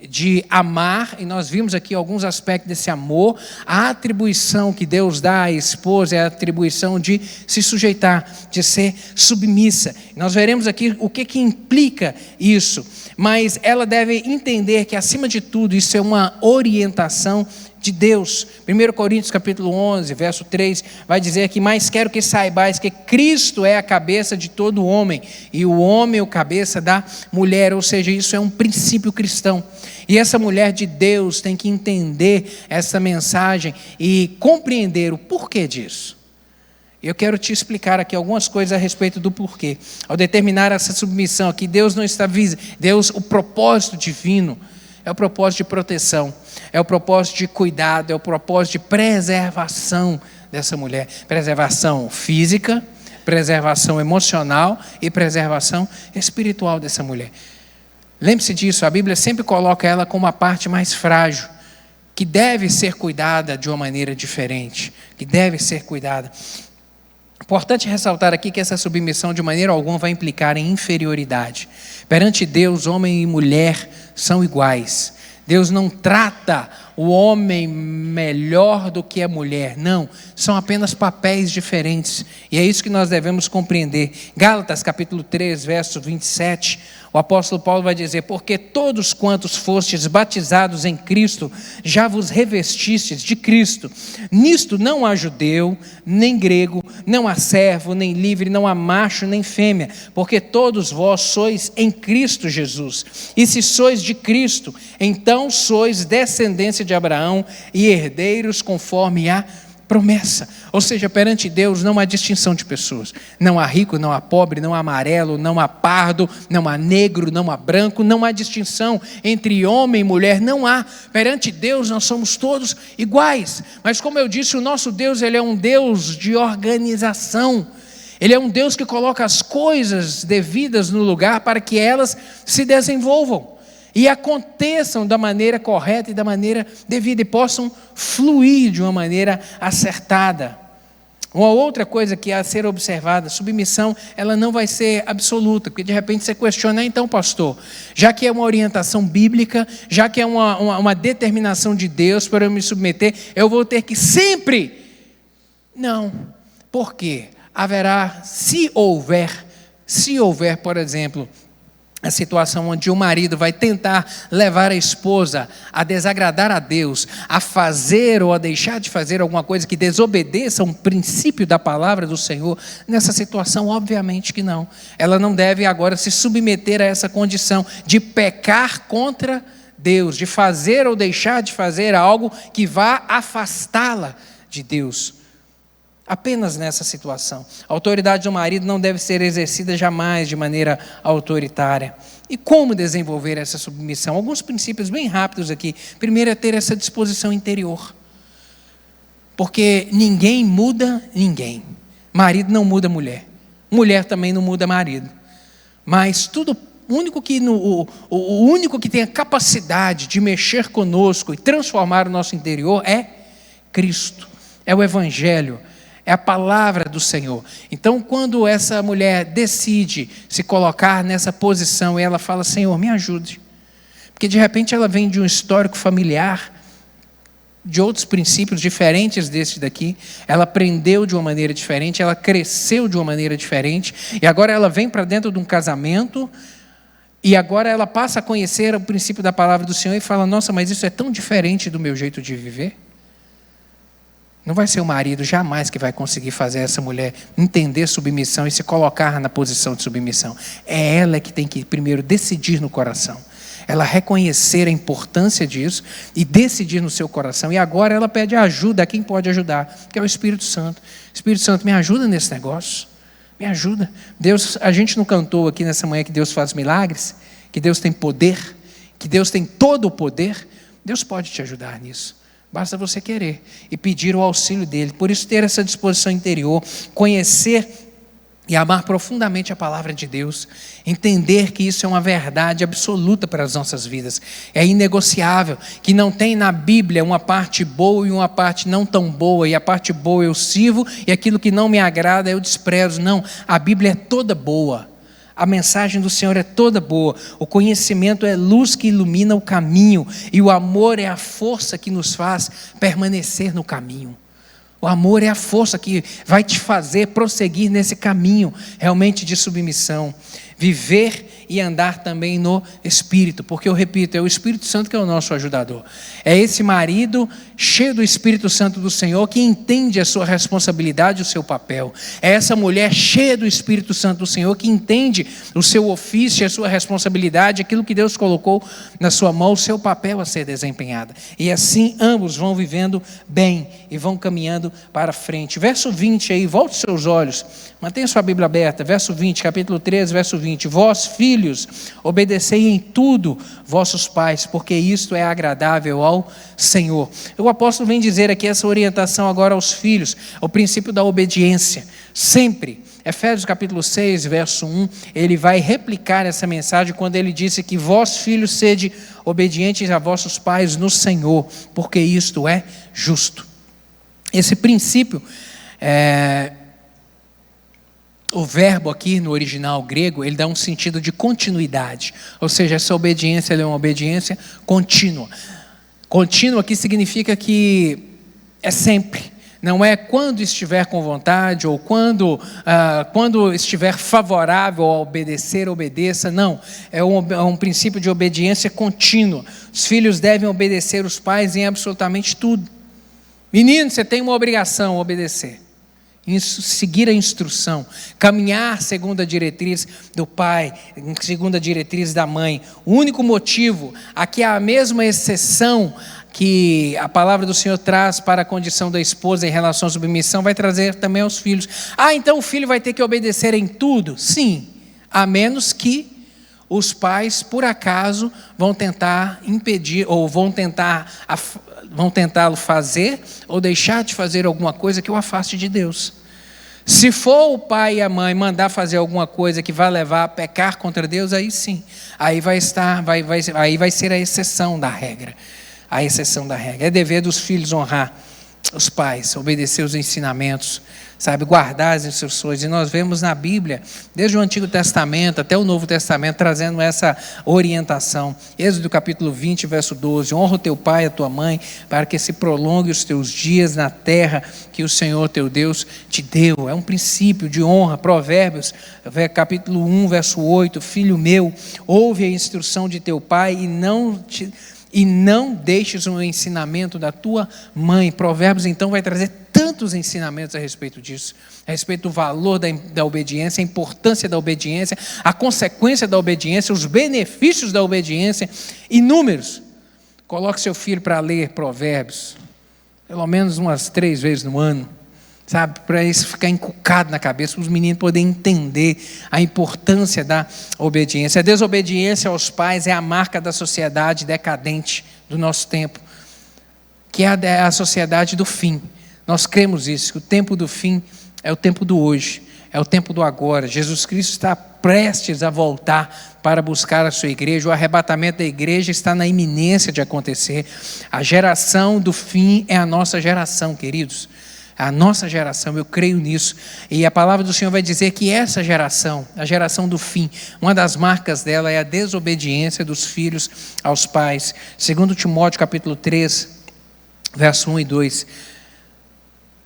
de amar, e nós vimos aqui alguns aspectos desse amor, a atribuição que Deus dá à esposa é a atribuição de se sujeitar, de ser submissa. Nós veremos aqui o que implica isso, mas ela deve entender que, acima de tudo, isso é uma orientação de Deus. 1 Coríntios capítulo 11, verso 3, vai dizer que: mas quero que saibais que Cristo é a cabeça de todo homem, e o homem é o cabeça da mulher, ou seja, isso é um princípio cristão. E essa mulher de Deus tem que entender essa mensagem e compreender o porquê disso. Eu quero te explicar aqui algumas coisas a respeito do porquê. Ao determinar essa submissão aqui, Deus não está o propósito divino é o propósito de proteção, é o propósito de cuidado, é o propósito de preservação dessa mulher. Preservação física, preservação emocional e preservação espiritual dessa mulher. Lembre-se disso, a Bíblia sempre coloca ela como a parte mais frágil, que deve ser cuidada de uma maneira diferente, que deve ser cuidada. Importante ressaltar aqui que essa submissão de maneira alguma vai implicar em inferioridade. Perante Deus, homem e mulher são iguais. Deus não trata o homem melhor do que a mulher, não, são apenas papéis diferentes, e é isso que nós devemos compreender. Gálatas capítulo 3, verso 27, o apóstolo Paulo vai dizer: porque todos quantos fostes batizados em Cristo, já vos revestistes de Cristo. Nisto não há judeu, nem grego, não há servo, nem livre, não há macho, nem fêmea, porque todos vós sois em Cristo Jesus. E se sois de Cristo, então sois descendência de Abraão e herdeiros conforme a promessa. Ou seja, perante Deus não há distinção de pessoas. Não há rico, não há pobre, não há amarelo, não há pardo, não há negro, não há branco, não há distinção entre homem e mulher, não há. Perante Deus nós somos todos iguais. Mas como eu disse, o nosso Deus, ele é um Deus de organização. Ele é um Deus que coloca as coisas devidas no lugar para que elas se desenvolvam e aconteçam da maneira correta e da maneira devida e possam fluir de uma maneira acertada. Uma outra coisa que há a ser observada: submissão, ela não vai ser absoluta, porque de repente você questiona: então pastor, já que é uma orientação bíblica, já que é uma determinação de Deus para eu me submeter, eu vou ter que sempre... Não, por quê? Se houver Se houver, por exemplo, a situação onde o marido vai tentar levar a esposa a desagradar a Deus, a fazer ou a deixar de fazer alguma coisa que desobedeça um princípio da palavra do Senhor, nessa situação, obviamente que não. Ela não deve agora se submeter a essa condição de pecar contra Deus, de fazer ou deixar de fazer algo que vá afastá-la de Deus. Apenas nessa situação. A autoridade do marido não deve ser exercida jamais de maneira autoritária. E como desenvolver essa submissão? Alguns princípios bem rápidos aqui. Primeiro é ter essa disposição interior. Porque ninguém muda ninguém. Marido não muda mulher. Mulher também não muda marido. Mas o único que tem a capacidade de mexer conosco e transformar o nosso interior é Cristo. É o Evangelho. É a palavra do Senhor. Então, quando essa mulher decide se colocar nessa posição e ela fala, Senhor, me ajude. Porque de repente ela vem de um histórico familiar, de outros princípios diferentes desse daqui. Ela aprendeu de uma maneira diferente, ela cresceu de uma maneira diferente. E agora ela vem para dentro de um casamento e agora ela passa a conhecer o princípio da palavra do Senhor e fala, nossa, mas isso é tão diferente do meu jeito de viver. Não vai ser o marido jamais que vai conseguir fazer essa mulher entender submissão e se colocar na posição de submissão. É ela que tem que primeiro decidir no coração. Ela reconhecer a importância disso e decidir no seu coração. E agora ela pede ajuda a quem pode ajudar, que é o Espírito Santo. Espírito Santo, me ajuda nesse negócio. Me ajuda. Deus, a gente não cantou aqui nessa manhã que Deus faz milagres, que Deus tem poder, que Deus tem todo o poder. Deus pode te ajudar nisso. Basta você querer e pedir o auxílio dele. Por isso, ter essa disposição interior, conhecer e amar profundamente a palavra de Deus, entender que isso é uma verdade absoluta para as nossas vidas, é inegociável, que não tem na Bíblia uma parte boa e uma parte não tão boa, e a parte boa eu sirvo e aquilo que não me agrada eu desprezo. Não, a Bíblia é toda boa. A mensagem do Senhor é toda boa. O conhecimento é luz que ilumina o caminho. E o amor é a força que nos faz permanecer no caminho. O amor é a força que vai te fazer prosseguir nesse caminho realmente de submissão. Viver e andar também no Espírito. Porque eu repito, é o Espírito Santo que é o nosso ajudador. É esse marido cheio do Espírito Santo do Senhor que entende a sua responsabilidade, o seu papel. É essa mulher cheia do Espírito Santo do Senhor que entende o seu ofício, a sua responsabilidade, aquilo que Deus colocou na sua mão, o seu papel a ser desempenhado. E assim ambos vão vivendo bem e vão caminhando para frente. Verso 20 aí, volte seus olhos, mantenha sua Bíblia aberta, verso 20, capítulo 13, verso 20. Vós, filhos, obedecei em tudo vossos pais, porque isto é agradável ao Senhor. O apóstolo vem dizer aqui essa orientação agora aos filhos, o princípio da obediência, sempre. Efésios capítulo 6, verso 1, ele vai replicar essa mensagem quando ele disse que vós, filhos, sede obedientes a vossos pais no Senhor, porque isto é justo. Esse princípio, o verbo aqui no original grego, ele dá um sentido de continuidade, ou seja, essa obediência é uma obediência contínua. Contínua aqui significa que é sempre, não é quando estiver com vontade ou quando estiver favorável a obedecer, obedeça, não, é um princípio de obediência contínua. Os filhos devem obedecer os pais em absolutamente tudo. Menino, você tem uma obrigação, obedecer. Seguir a instrução, caminhar segundo a diretriz do pai, segundo a diretriz da mãe. O único motivo, aqui há a mesma exceção que a palavra do Senhor traz para a condição da esposa em relação à submissão, vai trazer também aos filhos. Então o filho vai ter que obedecer em tudo? Sim, a menos que os pais, por acaso, vão tentar impedir ou vão tentá-lo fazer ou deixar de fazer alguma coisa que o afaste de Deus. Se for o pai e a mãe mandar fazer alguma coisa que vai levar a pecar contra Deus, aí sim, aí vai ser a exceção da regra. A exceção da regra. É dever dos filhos honrar os pais, obedecer os ensinamentos, sabe, guardar as instruções. E nós vemos na Bíblia, desde o Antigo Testamento até o Novo Testamento, trazendo essa orientação. Êxodo capítulo 20, verso 12: honra o teu pai e a tua mãe, para que se prolongue os teus dias na terra que o Senhor teu Deus te deu. É um princípio de honra. Provérbios capítulo 1, verso 8: filho meu, ouve a instrução de teu pai e não deixes o ensinamento da tua mãe. Provérbios, então, vai trazer tantos ensinamentos a respeito disso, a respeito do valor da obediência, a importância da obediência, a consequência da obediência, os benefícios da obediência, inúmeros. Coloque seu filho para ler Provérbios, pelo menos umas 3 vezes no ano, sabe, para isso ficar encucado na cabeça, para os meninos poderem entender a importância da obediência. A desobediência aos pais é a marca da sociedade decadente do nosso tempo, que é a sociedade do fim. Nós cremos isso, que o tempo do fim é o tempo do hoje, é o tempo do agora. Jesus Cristo está prestes a voltar para buscar a sua igreja. O arrebatamento da igreja está na iminência de acontecer. A geração do fim é a nossa geração, queridos. A nossa geração, eu creio nisso. E a palavra do Senhor vai dizer que essa geração, a geração do fim, uma das marcas dela é a desobediência dos filhos aos pais. 2 Timóteo capítulo 3, verso 1 e 2,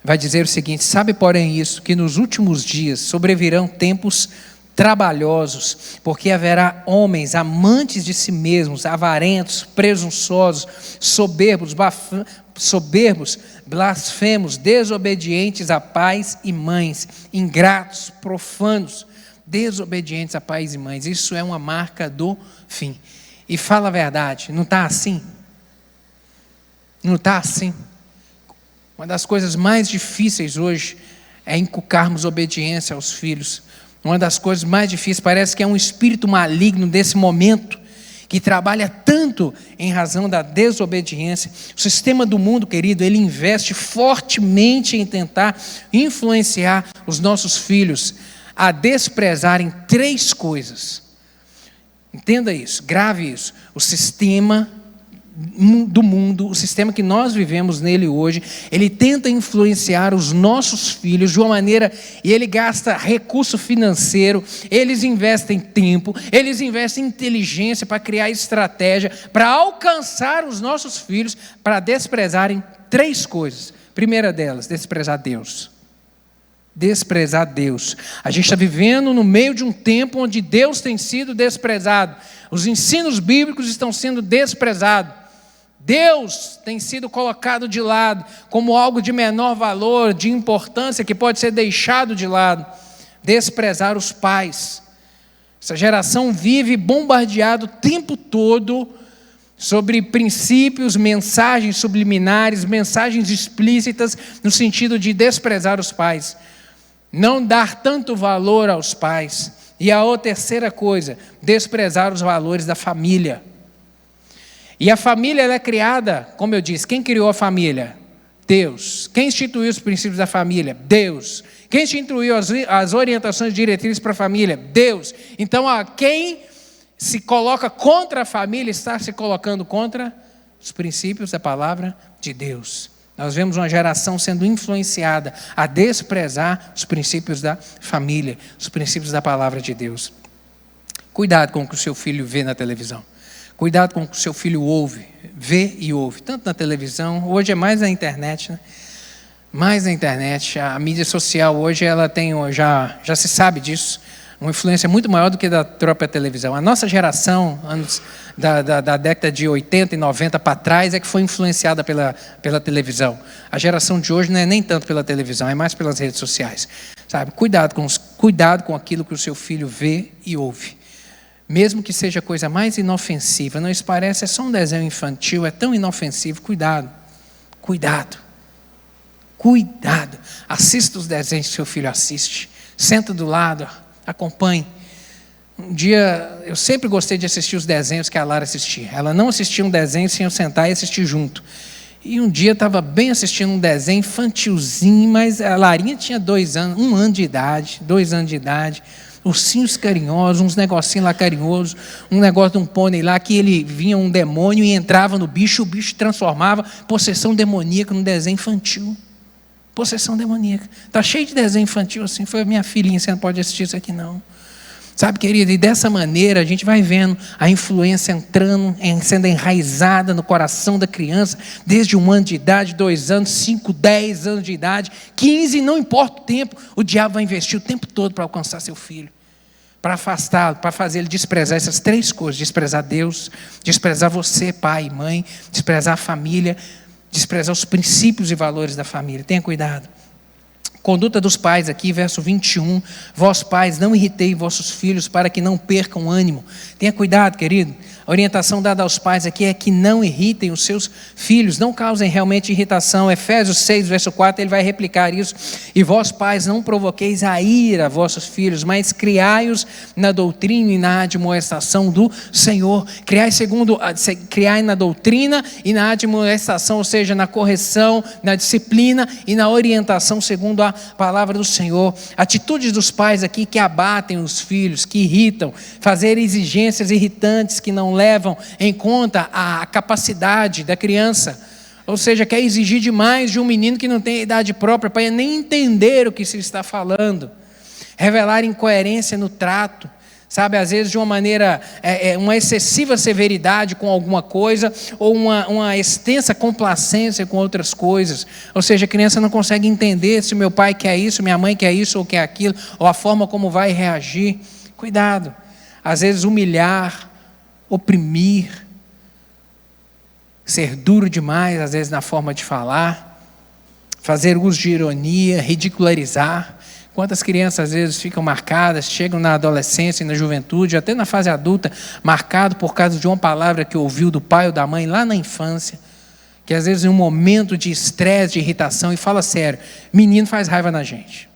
vai dizer o seguinte: sabe, porém, isso, que nos últimos dias sobrevirão tempos trabalhosos, porque haverá homens amantes de si mesmos, avarentos, presunçosos, soberbos, blasfemos, desobedientes a pais e mães, ingratos, profanos, desobedientes a pais e mães. Isso é uma marca do fim. E fala a verdade, não está assim? Não está assim? Uma das coisas mais difíceis hoje é inculcarmos obediência aos filhos. Uma das coisas mais difíceis, parece que é um espírito maligno desse momento, que trabalha tanto em razão da desobediência. O sistema do mundo, querido, ele investe fortemente em tentar influenciar os nossos filhos a desprezarem 3 coisas. Entenda isso, grave isso. O sistema do mundo, o sistema que nós vivemos nele hoje, ele tenta influenciar os nossos filhos de uma maneira, e ele gasta recurso financeiro, eles investem tempo, eles investem inteligência para criar estratégia, para alcançar os nossos filhos, para desprezarem 3 coisas. Primeira delas, desprezar Deus. Desprezar Deus. A gente está vivendo no meio de um tempo onde Deus tem sido desprezado, os ensinos bíblicos estão sendo desprezados. Deus tem sido colocado de lado como algo de menor valor, de importância, que pode ser deixado de lado. Desprezar os pais. Essa geração vive bombardeada o tempo todo sobre princípios, mensagens subliminares, mensagens explícitas, no sentido de desprezar os pais. Não dar tanto valor aos pais. E a terceira coisa, desprezar os valores da família. E a família, ela é criada, como eu disse, quem criou a família? Deus. Quem instituiu os princípios da família? Deus. Quem instituiu as orientações diretrizes para a família? Deus. Então, quem se coloca contra a família está se colocando contra os princípios da palavra de Deus. Nós vemos uma geração sendo influenciada a desprezar os princípios da família, os princípios da palavra de Deus. Cuidado com o que o seu filho vê na televisão. Cuidado com o que o seu filho vê e ouve, tanto na televisão, hoje é mais na internet, né? Mais na internet, a mídia social hoje ela tem, já se sabe disso, uma influência muito maior do que da própria televisão. A nossa geração, anos da década de 80 e 90 para trás, é que foi influenciada pela televisão. A geração de hoje não é nem tanto pela televisão, é mais pelas redes sociais. Sabe? Cuidado com aquilo que o seu filho vê e ouve. Mesmo que seja a coisa mais inofensiva, não isso parece, é só um desenho infantil, é tão inofensivo, cuidado. Assista os desenhos que seu filho assiste, senta do lado, acompanhe. Um dia, eu sempre gostei de assistir os desenhos que a Lara assistia. Ela não assistia um desenho sem eu sentar e assistir junto. E um dia eu estava bem assistindo um desenho infantilzinho, mas a Larinha tinha 2 anos, 1 ano de idade, 2 anos de idade. Ursinhos carinhosos, uns negocinhos lá carinhosos, um negócio de um pônei lá que ele vinha um demônio e entrava no bicho, o bicho transformava, possessão demoníaca no desenho infantil. Possessão demoníaca. Está cheio de desenho infantil assim. Foi a minha filhinha, você não pode assistir isso aqui não. Sabe, querido, e dessa maneira a gente vai vendo a influência entrando, sendo enraizada no coração da criança, desde 1 ano de idade, 2 anos, 5, 10 anos de idade, 15, não importa o tempo, o diabo vai investir o tempo todo para alcançar seu filho, para afastá-lo, para fazer ele desprezar essas 3 coisas: desprezar Deus, desprezar você, pai e mãe, desprezar a família, desprezar os princípios e valores da família. Tenha cuidado. Conduta dos pais aqui, verso 21. Vós pais, não irritei vossos filhos para que não percam ânimo. Tenha cuidado, querido. A orientação dada aos pais aqui é que não irritem os seus filhos, não causem realmente irritação. Efésios 6, verso 4, ele vai replicar isso. E vós pais, não provoqueis a ira a vossos filhos, mas criai-os na doutrina e na admoestação do Senhor. Criai na doutrina e na admoestação, ou seja, na correção, na disciplina e na orientação segundo a palavra do Senhor. Atitudes dos pais aqui que abatem os filhos, que irritam, fazer exigências irritantes que não levam em conta a capacidade da criança, ou seja, quer exigir demais de um menino que não tem idade própria para nem entender o que se está falando, revelar incoerência no trato, sabe, às vezes de uma maneira, uma excessiva severidade com alguma coisa, ou uma extensa complacência com outras coisas, ou seja, a criança não consegue entender se meu pai quer isso, minha mãe quer isso ou quer aquilo, ou a forma como vai reagir. Cuidado, às vezes humilhar, oprimir, ser duro demais, às vezes na forma de falar, fazer uso de ironia, ridicularizar. Quantas crianças às vezes ficam marcadas, chegam na adolescência e na juventude, até na fase adulta, marcado por causa de uma palavra que ouviu do pai ou da mãe lá na infância, que às vezes em um momento de estresse, de irritação, e fala sério, menino faz raiva na gente.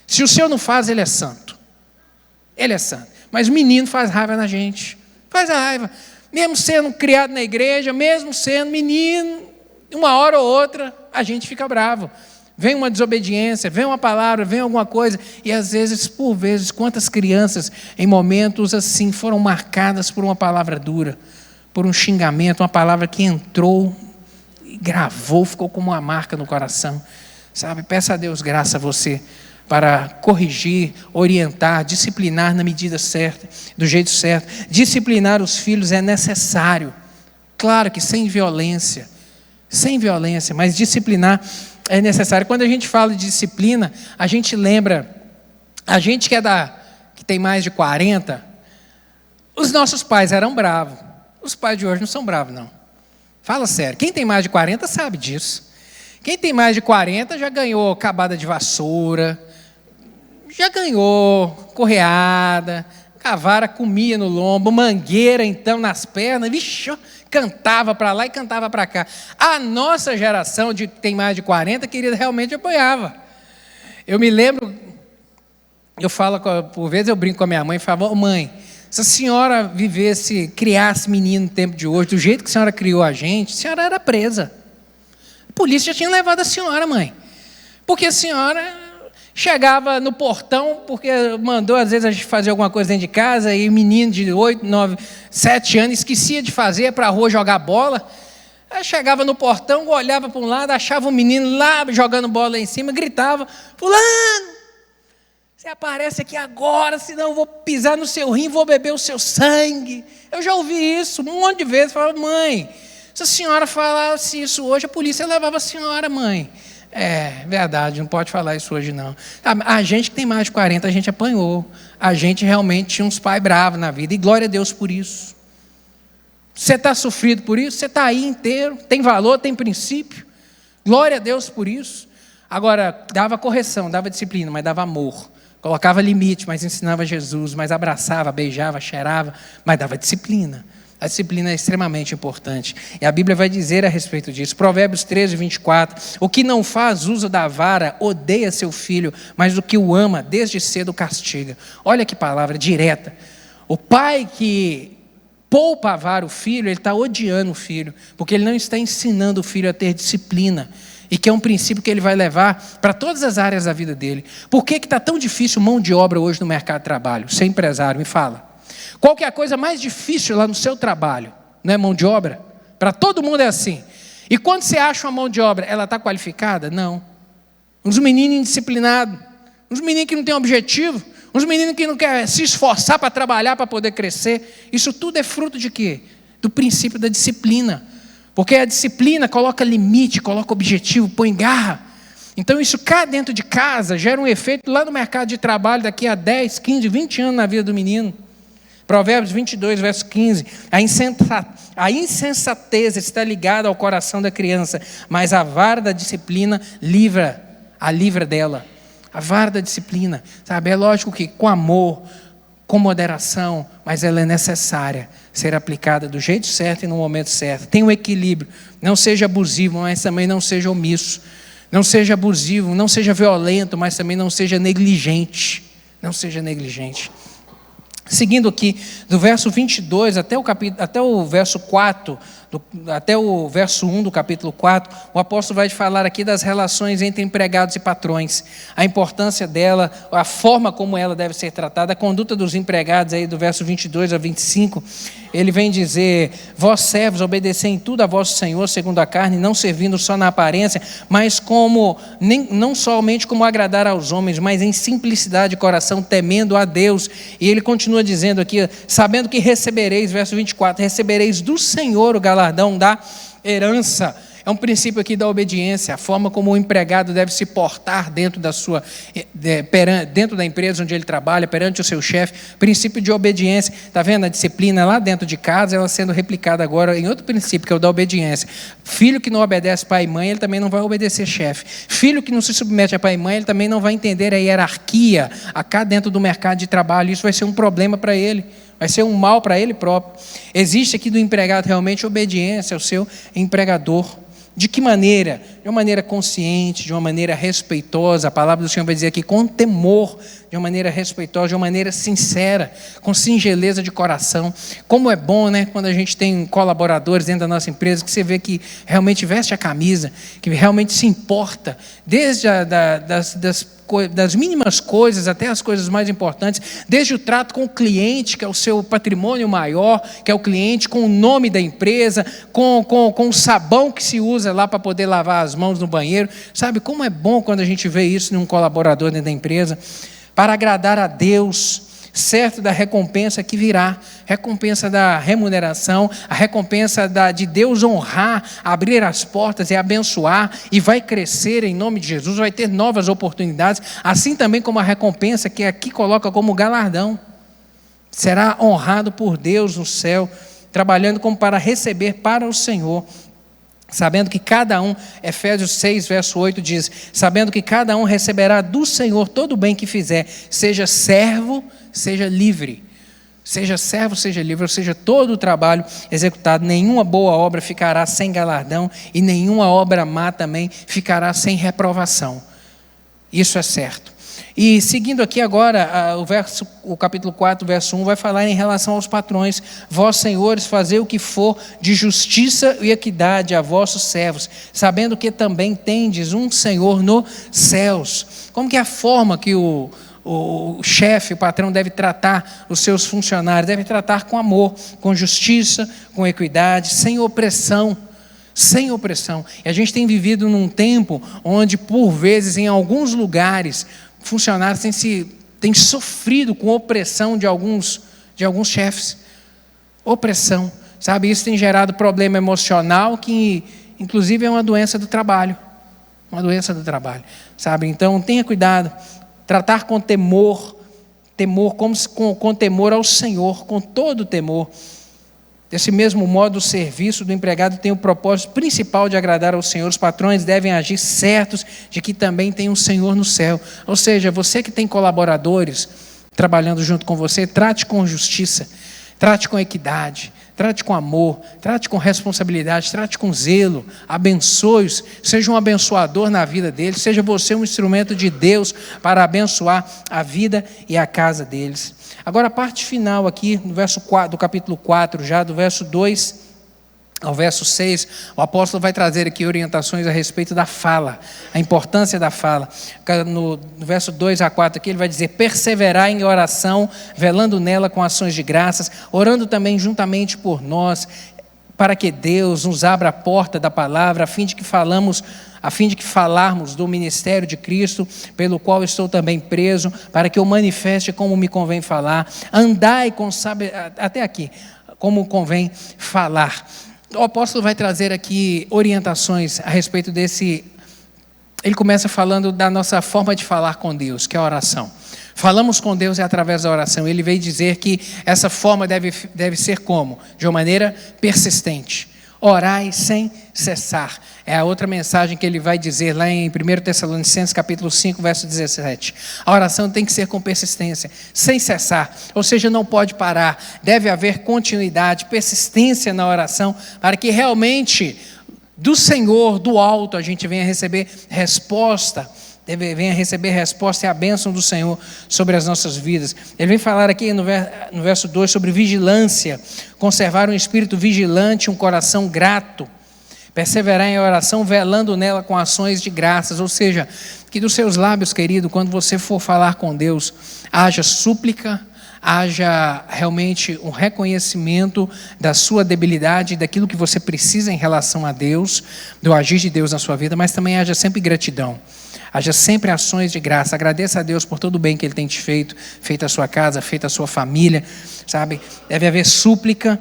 Se o senhor não faz, ele é santo. Ele é santo. Mas o menino faz raiva na gente. Faz a raiva, mesmo sendo criado na igreja, mesmo sendo menino, uma hora ou outra a gente fica bravo. Vem uma desobediência, vem uma palavra, vem alguma coisa, e às vezes, por vezes, quantas crianças em momentos assim foram marcadas por uma palavra dura, por um xingamento, uma palavra que entrou e gravou, ficou como uma marca no coração, sabe? Peça a Deus graça a você para corrigir, orientar, disciplinar na medida certa, do jeito certo. Disciplinar os filhos é necessário, claro que sem violência, mas disciplinar é necessário. Quando a gente fala de disciplina, a gente lembra, a gente que tem mais de 40, os nossos pais eram bravos, os pais de hoje não são bravos não, fala sério, quem tem mais de 40 sabe disso, quem tem mais de 40 já ganhou cabada de vassoura, já ganhou correada, cavara comia no lombo, mangueira então nas pernas, vixe, cantava para lá e cantava para cá. A nossa geração que tem mais de 40, querida, realmente apoiava. Eu me lembro, eu falo, por vezes eu brinco com a minha mãe e falo, oh, mãe, se a senhora criasse menino no tempo de hoje, do jeito que a senhora criou a senhora era presa. A polícia já tinha levado a senhora, mãe. Porque a senhora chegava no portão, porque mandou às vezes a gente fazer alguma coisa dentro de casa, e menino de 8, 9, 7 anos esquecia de fazer, ia para a rua jogar bola. Aí chegava no portão, olhava para um lado, achava um menino lá jogando bola em cima, gritava, fulano, você aparece aqui agora, senão eu vou pisar no seu rim, vou beber o seu sangue. Eu já ouvi isso um monte de vezes, falava, mãe, se a senhora falasse isso hoje, a polícia levava a senhora, mãe. É verdade, não pode falar isso hoje não. A gente que tem mais de 40, a gente apanhou. A gente realmente tinha uns pais bravos na vida. E glória a Deus por isso. Você está sofrido por isso? Você está aí inteiro, tem valor, tem princípio. Glória a Deus por isso. Agora, dava correção, dava disciplina, mas dava amor. Colocava limite, mas ensinava Jesus, mas abraçava, beijava, cheirava, mas dava disciplina. A disciplina é extremamente importante. E a Bíblia vai dizer a respeito disso. Provérbios 13, 24. O que não faz uso da vara odeia seu filho, mas o que o ama desde cedo castiga. Olha que palavra direta. O pai que poupa a vara o filho, ele está odiando o filho, porque ele não está ensinando o filho a ter disciplina. e que é um princípio que ele vai levar para todas as áreas da vida dele. Por que está tão difícil mão de obra hoje no mercado de trabalho? Ser empresário, me fala. Qual que é a coisa mais difícil lá no seu trabalho? Não é mão de obra? Para todo mundo é assim. E quando você acha uma mão de obra, ela está qualificada? Não. Uns meninos indisciplinados, uns meninos que não têm objetivo, uns meninos que não querem se esforçar para trabalhar, para poder crescer. Isso tudo é fruto de quê? Do princípio da disciplina. Porque a disciplina coloca limite, coloca objetivo, põe garra. Então isso cá dentro de casa gera um efeito lá no mercado de trabalho daqui a 10, 15, 20 anos na vida do menino. Provérbios 22, verso 15. A insensatez está ligada ao coração da criança, mas a vara da disciplina a livra dela. A vara da disciplina, sabe? É lógico que com amor, com moderação, mas ela é necessária ser aplicada do jeito certo e no momento certo. Tem um equilíbrio. Não seja abusivo, mas também não seja omisso. Não seja abusivo, não seja violento, mas também não seja negligente. Não seja negligente. Seguindo aqui, do verso 22 até o verso 4, até o verso 1 do capítulo 4, o apóstolo vai falar aqui das relações entre empregados e patrões, a importância dela, a forma como ela deve ser tratada, a conduta dos empregados, aí do verso 22 a 25, ele vem dizer: vós servos, obedecei em tudo a vosso Senhor, segundo a carne, não servindo só na aparência, mas não somente como agradar aos homens, mas em simplicidade de coração, temendo a Deus. E ele continua dizendo aqui, sabendo que recebereis, verso 24, recebereis do Senhor o galardão da herança. É um princípio aqui da obediência, a forma como o empregado deve se portar dentro da empresa onde ele trabalha, perante o seu chefe, princípio de obediência. Está vendo a disciplina lá dentro de casa, ela sendo replicada agora em outro princípio, que é o da obediência. Filho que não obedece pai e mãe, ele também não vai obedecer chefe. Filho que não se submete a pai e mãe, ele também não vai entender a hierarquia cá dentro do mercado de trabalho. Isso vai ser um problema para ele. Vai ser um mal para ele próprio. Existe aqui do empregado realmente obediência ao seu empregador. De que maneira? De uma maneira consciente, de uma maneira respeitosa. A palavra do Senhor vai dizer aqui com temor, de uma maneira respeitosa, de uma maneira sincera, com singeleza de coração. Como é bom, né, quando a gente tem colaboradores dentro da nossa empresa, que você vê que realmente veste a camisa, que realmente se importa, desde das mínimas coisas até as coisas mais importantes, desde o trato com o cliente, que é o seu patrimônio maior, que é o cliente, com o nome da empresa, com o sabão que se usa lá para poder lavar as mãos no banheiro. Sabe como é bom quando a gente vê isso num colaborador dentro da empresa? Para agradar a Deus, certo da recompensa que virá, recompensa da remuneração, a recompensa de Deus honrar, abrir as portas e abençoar, e vai crescer em nome de Jesus, vai ter novas oportunidades, assim também como a recompensa que aqui coloca como galardão, será honrado por Deus no céu, trabalhando como para receber para o Senhor, sabendo que cada um, Efésios 6, verso 8 diz, sabendo que cada um receberá do Senhor todo o bem que fizer, seja servo, seja livre. Seja servo, seja livre, ou seja, todo o trabalho executado, nenhuma boa obra ficará sem galardão, e nenhuma obra má também ficará sem reprovação. Isso é certo. E seguindo aqui agora, o capítulo 4, verso 1, vai falar em relação aos patrões. Vós, senhores, fazei o que for de justiça e equidade a vossos servos, sabendo que também tendes um Senhor nos céus. Como que é a forma que o chefe, o patrão deve tratar os seus funcionários? Deve tratar com amor, com justiça, com equidade, sem opressão. Sem opressão. E a gente tem vivido num tempo onde, por vezes, em alguns lugares, funcionários têm sofrido com opressão de alguns chefes. Opressão, sabe? Isso tem gerado problema emocional que, inclusive, é uma doença do trabalho. Uma doença do trabalho, sabe? Então, tenha cuidado. Tratar com temor com temor ao Senhor, com todo temor. Desse mesmo modo, o serviço do empregado tem o propósito principal de agradar ao Senhor. Os patrões devem agir certos de que também tem um Senhor no céu. Ou seja, você que tem colaboradores trabalhando junto com você, trate com justiça, trate com equidade, trate com amor, trate com responsabilidade, trate com zelo, abençoe-os, seja um abençoador na vida deles, seja você um instrumento de Deus para abençoar a vida e a casa deles. Agora a parte final aqui, no verso 4, do capítulo 4, já do verso 2 ao verso 6, o apóstolo vai trazer aqui orientações a respeito da fala, a importância da fala. No verso 2 a 4 aqui ele vai dizer: perseverar em oração, velando nela com ações de graças, orando também juntamente por nós, para que Deus nos abra a porta da palavra, a fim de que falarmos do ministério de Cristo, pelo qual estou também preso, para que eu manifeste como me convém falar. Andai com sabedoria, até aqui, como convém falar. O apóstolo vai trazer aqui orientações a respeito desse. Ele começa falando da nossa forma de falar com Deus, que é a oração. Falamos com Deus através da oração. Ele veio dizer que essa forma deve ser como? De uma maneira persistente. Orai sem cessar. É a outra mensagem que ele vai dizer lá em 1 Tessalonicenses capítulo 5, verso 17. A oração tem que ser com persistência, sem cessar. Ou seja, não pode parar. Deve haver continuidade, persistência na oração, para que realmente do Senhor, do alto, a gente venha receber resposta. Venha receber resposta e a bênção do Senhor sobre as nossas vidas. Ele vem falar aqui no verso 2 sobre vigilância, conservar um espírito vigilante, um coração grato, perseverar em oração, velando nela com ações de graças. Ou seja, que dos seus lábios, querido, quando você for falar com Deus, haja súplica, haja realmente um reconhecimento da sua debilidade, daquilo que você precisa em relação a Deus, do agir de Deus na sua vida, mas também haja sempre gratidão. Haja sempre ações de graça. Agradeça a Deus por todo o bem que Ele tem te feito a sua casa, feito a sua família, sabe? Deve haver súplica.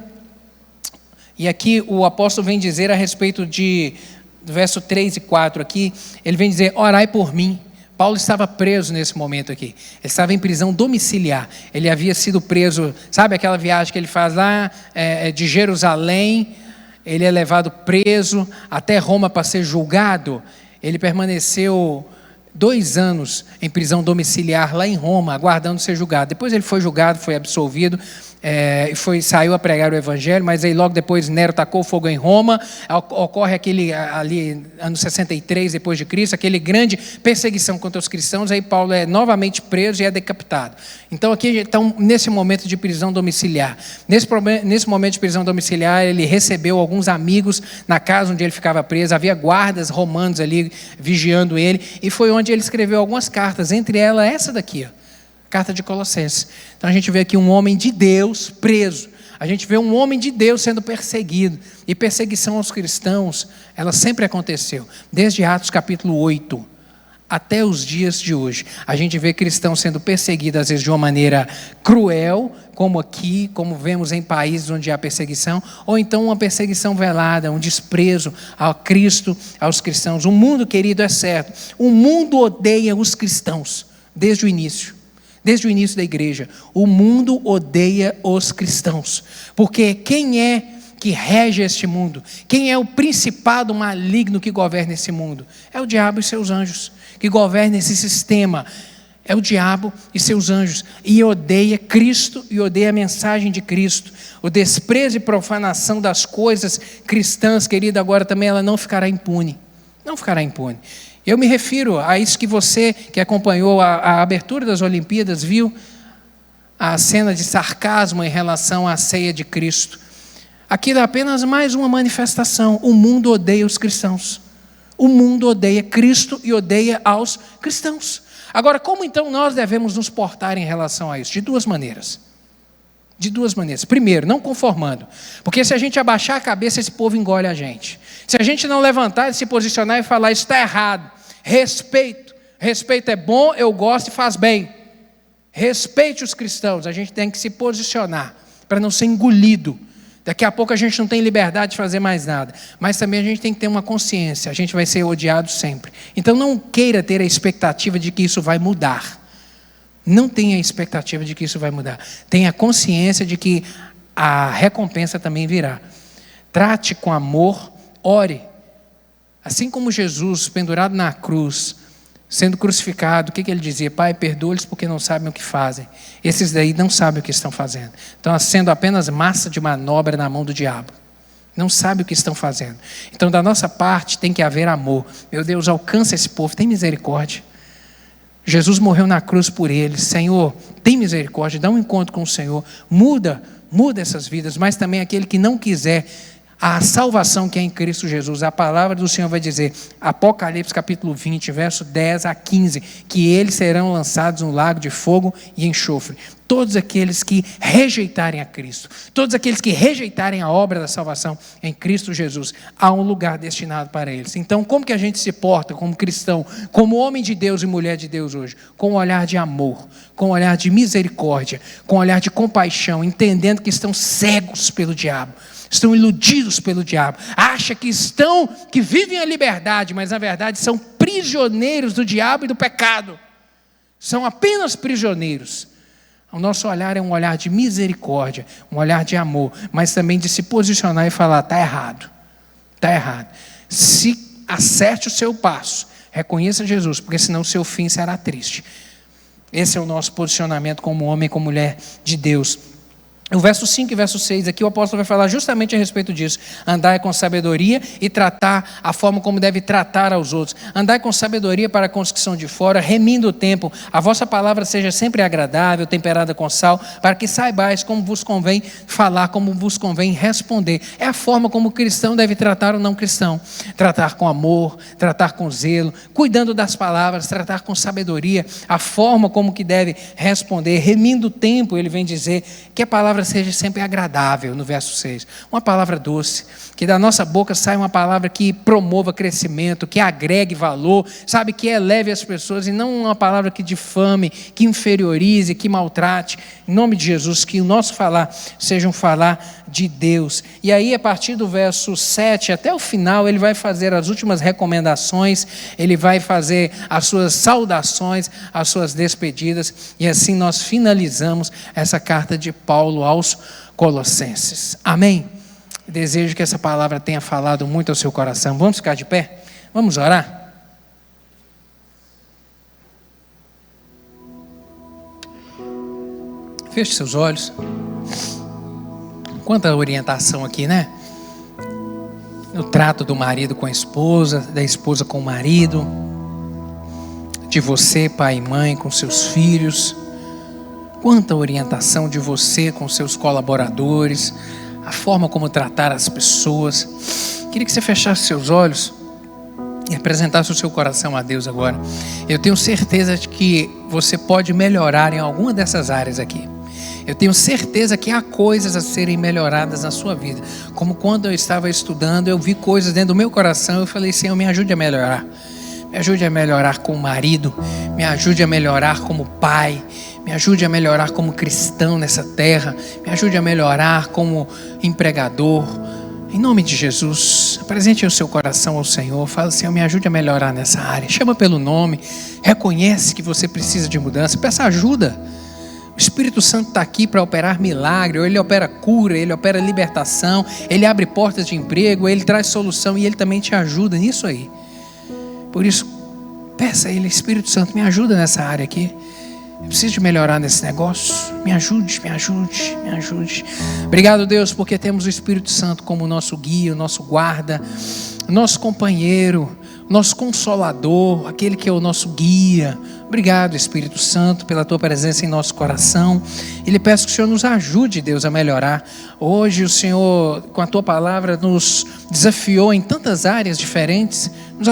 E aqui o apóstolo vem dizer a respeito do verso 3 e 4 aqui, ele vem dizer: orai por mim. Paulo estava preso nesse momento aqui. Ele estava em prisão domiciliar. Ele havia sido preso, sabe aquela viagem que ele faz lá de Jerusalém? Ele é levado preso até Roma para ser julgado. Ele permaneceu 2 anos em prisão domiciliar lá em Roma, aguardando ser julgado. Depois ele foi julgado, foi absolvido, saiu a pregar o evangelho, mas aí logo depois Nero tacou fogo em Roma. Ocorre ali, ano 63 depois de Cristo, aquele grande perseguição contra os cristãos. Aí Paulo é novamente preso e é decapitado. Então aqui estão nesse momento de prisão domiciliar. Nesse momento de prisão domiciliar, ele recebeu alguns amigos na casa onde ele ficava preso. Havia guardas romanos ali vigiando ele, e foi onde ele escreveu algumas cartas, entre elas essa daqui, carta de Colossenses. Então a gente vê aqui um homem de Deus preso. A gente vê um homem de Deus sendo perseguido. E perseguição aos cristãos, ela sempre aconteceu. Desde Atos capítulo 8 até os dias de hoje. A gente vê cristãos sendo perseguidos, às vezes de uma maneira cruel, como aqui, como vemos em países onde há perseguição, ou então uma perseguição velada, um desprezo ao Cristo, aos cristãos. O mundo, querido, é certo. O mundo odeia os cristãos, desde o início. Desde o início da igreja, o mundo odeia os cristãos, porque quem é que rege este mundo? Quem é o principado maligno que governa esse mundo? É o diabo e seus anjos, que governa esse sistema. É o diabo e seus anjos, e odeia Cristo e odeia a mensagem de Cristo. O desprezo e profanação das coisas cristãs, querido, agora também ela não ficará impune. Não ficará impune. Eu me refiro a isso que você que acompanhou a abertura das Olimpíadas viu, a cena de sarcasmo em relação à ceia de Cristo. Aquilo é apenas mais uma manifestação. O mundo odeia os cristãos. O mundo odeia Cristo e odeia aos cristãos. Agora, como então nós devemos nos portar em relação a isso? De 2 maneiras. De 2 maneiras. Primeiro, não conformando. Porque se a gente abaixar a cabeça, esse povo engole a gente. Se a gente não levantar e se posicionar e falar: isso está errado. Respeito. Respeito é bom, eu gosto e faz bem. Respeite os cristãos. A gente tem que se posicionar para não ser engolido. Daqui a pouco a gente não tem liberdade de fazer mais nada. Mas também a gente tem que ter uma consciência. A gente vai ser odiado sempre. Então não queira ter a expectativa de que isso vai mudar. Não tenha a expectativa de que isso vai mudar. Tenha consciência de que a recompensa também virá. Trate com amor, ore. Assim como Jesus, pendurado na cruz, sendo crucificado, o que ele dizia? Pai, perdoa-lhes porque não sabem o que fazem. Esses daí não sabem o que estão fazendo. Estão sendo apenas massa de manobra na mão do diabo. Não sabem o que estão fazendo. Então, da nossa parte, tem que haver amor. Meu Deus, alcança esse povo, tem misericórdia. Jesus morreu na cruz por eles. Senhor, tem misericórdia, dá um encontro com o Senhor. Muda essas vidas, mas também aquele que não quiser a salvação que é em Cristo Jesus. A palavra do Senhor vai dizer, Apocalipse capítulo 20, verso 10 a 15, que eles serão lançados no lago de fogo e enxofre. Todos aqueles que rejeitarem a Cristo, todos aqueles que rejeitarem a obra da salvação em Cristo Jesus, há um lugar destinado para eles. Então, como que a gente se porta como cristão, como homem de Deus e mulher de Deus hoje? Com um olhar de amor, com um olhar de misericórdia, com um olhar de compaixão, entendendo que estão cegos pelo diabo, estão iludidos pelo diabo, acham que vivem a liberdade, mas na verdade são prisioneiros do diabo e do pecado, são apenas prisioneiros. O nosso olhar é um olhar de misericórdia, um olhar de amor, mas também de se posicionar e falar, está errado, se acerte o seu passo, reconheça Jesus, porque senão o seu fim será triste. Esse é o nosso posicionamento como homem e como mulher de Deus. O verso 5 e verso 6 aqui o apóstolo vai falar justamente a respeito disso. Andai com sabedoria e tratar a forma como deve tratar aos outros. Andai com sabedoria para com os que são de fora, remindo o tempo. A vossa palavra seja sempre agradável, temperada com sal, para que saibais como vos convém falar, como vos convém responder. É a forma como o cristão deve tratar o não cristão. Tratar com amor, tratar com zelo, cuidando das palavras, tratar com sabedoria. A forma como que deve responder, remindo o tempo, ele vem dizer que a palavra seja sempre agradável, no verso 6, uma palavra doce, que da nossa boca saia uma palavra que promova crescimento, que agregue valor, sabe, que eleve as pessoas, e não uma palavra que difame, que inferiorize, que maltrate. Em nome de Jesus, que o nosso falar seja um falar de Deus. E aí, a partir do verso 7 até o final, ele vai fazer as últimas recomendações, ele vai fazer as suas saudações, as suas despedidas, e assim nós finalizamos essa carta de Paulo aos Colossenses. Amém? Desejo que essa palavra tenha falado muito ao seu coração. Vamos ficar de pé? Vamos orar? Feche seus olhos. Quanta orientação aqui, né? No trato do marido com a esposa, da esposa com o marido, de você, pai e mãe, com seus filhos. Quanta orientação de você com seus colaboradores, a forma como tratar as pessoas. Queria que você fechasse seus olhos e apresentasse o seu coração a Deus agora. Eu tenho certeza de que você pode melhorar em alguma dessas áreas aqui. Eu tenho certeza que há coisas a serem melhoradas na sua vida. Como quando eu estava estudando, eu vi coisas dentro do meu coração, eu falei, Senhor, me ajude a melhorar. Me ajude a melhorar como marido, me ajude a melhorar como pai, me ajude a melhorar como cristão nessa terra, me ajude a melhorar como empregador. Em nome de Jesus, apresente o seu coração ao Senhor, fala, Senhor, me ajude a melhorar nessa área. Chama pelo nome, reconhece que você precisa de mudança, peça ajuda. O Espírito Santo está aqui para operar milagre, ele opera cura, ele opera libertação, ele abre portas de emprego, ele traz solução e ele também te ajuda nisso aí. Por isso, peça a Ele, Espírito Santo, me ajuda nessa área aqui. Eu preciso de melhorar nesse negócio. Me ajude, me ajude, me ajude. Obrigado, Deus, porque temos o Espírito Santo como nosso guia, o nosso guarda, o nosso companheiro, o nosso consolador, aquele que é o nosso guia. Obrigado, Espírito Santo, pela Tua presença em nosso coração. E lhe peço que o Senhor nos ajude, Deus, a melhorar. Hoje o Senhor, com a Tua palavra, nos desafiou em tantas áreas diferentes. Nos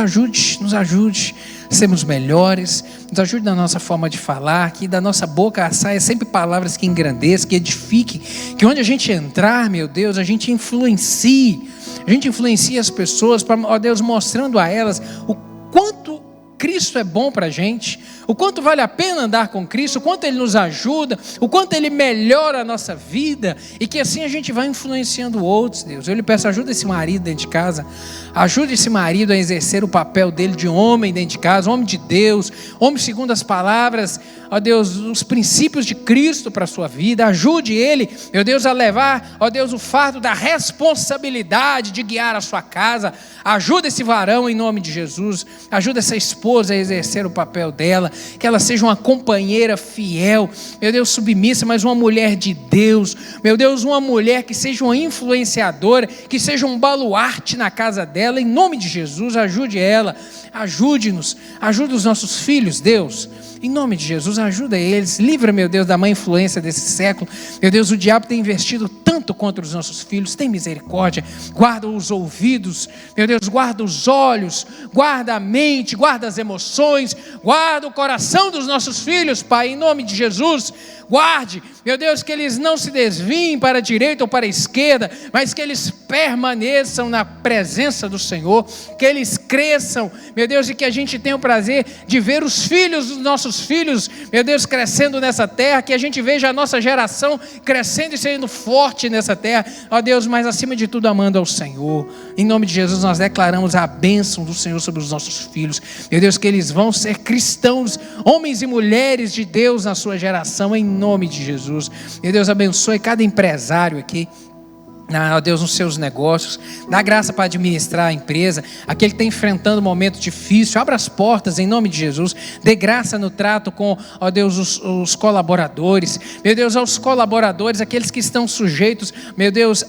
ajude a sermos melhores. Nos ajude na nossa forma de falar, que da nossa boca saia sempre palavras que engrandeçam, que edifiquem. Que onde a gente entrar, meu Deus, a gente influencie. A gente influencia as pessoas, ó Deus, mostrando a elas o quanto Cristo é bom para a gente, o quanto vale a pena andar com Cristo, o quanto Ele nos ajuda, o quanto Ele melhora a nossa vida, e que assim a gente vai influenciando outros, Deus. Eu lhe peço, ajuda esse marido dentro de casa, ajude esse marido a exercer o papel dele de homem dentro de casa, homem de Deus, homem segundo as palavras, ó Deus, os princípios de Cristo para a sua vida. Ajude ele, meu Deus, a levar, ó Deus, o fardo da responsabilidade de guiar a sua casa. Ajuda esse varão em nome de Jesus, ajuda essa esposa a exercer o papel dela, que ela seja uma companheira fiel, meu Deus, submissa, mas uma mulher de Deus, meu Deus, uma mulher que seja uma influenciadora, que seja um baluarte na casa dela, em nome de Jesus. Ajude ela, ajude-nos, ajude os nossos filhos, Deus, em nome de Jesus, ajuda eles, livra, meu Deus, da má influência desse século. Meu Deus, o diabo tem investido tanto tanto contra os nossos filhos. Tem misericórdia, guarda os ouvidos, meu Deus, guarda os olhos, guarda a mente, guarda as emoções, guarda o coração dos nossos filhos, Pai, em nome de Jesus. Guarde, meu Deus, que eles não se desviem para a direita ou para a esquerda, mas que eles permaneçam na presença do Senhor, que eles cresçam, meu Deus, e que a gente tenha o prazer de ver os filhos dos nossos filhos, meu Deus, crescendo nessa terra, que a gente veja a nossa geração crescendo e sendo forte nessa terra, ó Deus, mas acima de tudo amando ao Senhor. Em nome de Jesus nós declaramos a bênção do Senhor sobre os nossos filhos, meu Deus, que eles vão ser cristãos, homens e mulheres de Deus na sua geração, em nome de Jesus. Meu Deus, abençoe cada empresário aqui, ó Deus, nos seus negócios, dá graça para administrar a empresa, aquele que está enfrentando um momento difícil, abra as portas em nome de Jesus, dê graça no trato com, ó Deus, os colaboradores, meu Deus, aos colaboradores, aqueles que estão sujeitos, meu Deus,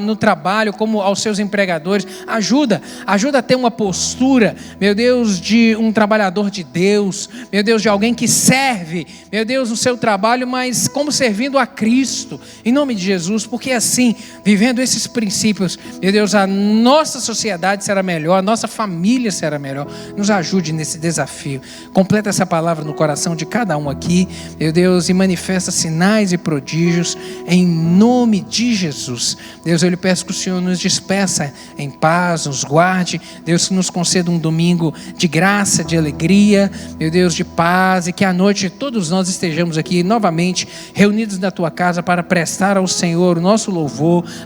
no trabalho, como aos seus empregadores, ajuda a ter uma postura, meu Deus, de um trabalhador de Deus, meu Deus, de alguém que serve, meu Deus, no seu trabalho, mas como servindo a Cristo, em nome de Jesus, porque assim, vivendo esses princípios, meu Deus, a nossa sociedade será melhor, a nossa família será melhor. Nos ajude nesse desafio. Completa essa palavra no coração de cada um aqui, meu Deus, e manifesta sinais e prodígios em nome de Jesus. Deus, eu lhe peço que o Senhor nos despeça em paz, nos guarde, Deus, que nos conceda um domingo de graça, de alegria, meu Deus, de paz, e que à noite todos nós estejamos aqui novamente reunidos na tua casa para prestar ao Senhor o nosso louvor,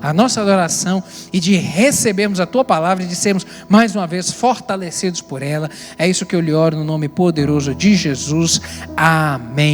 a nossa adoração, e de recebermos a tua palavra e de sermos mais uma vez fortalecidos por ela. É isso que eu lhe oro no nome poderoso de Jesus. Amém.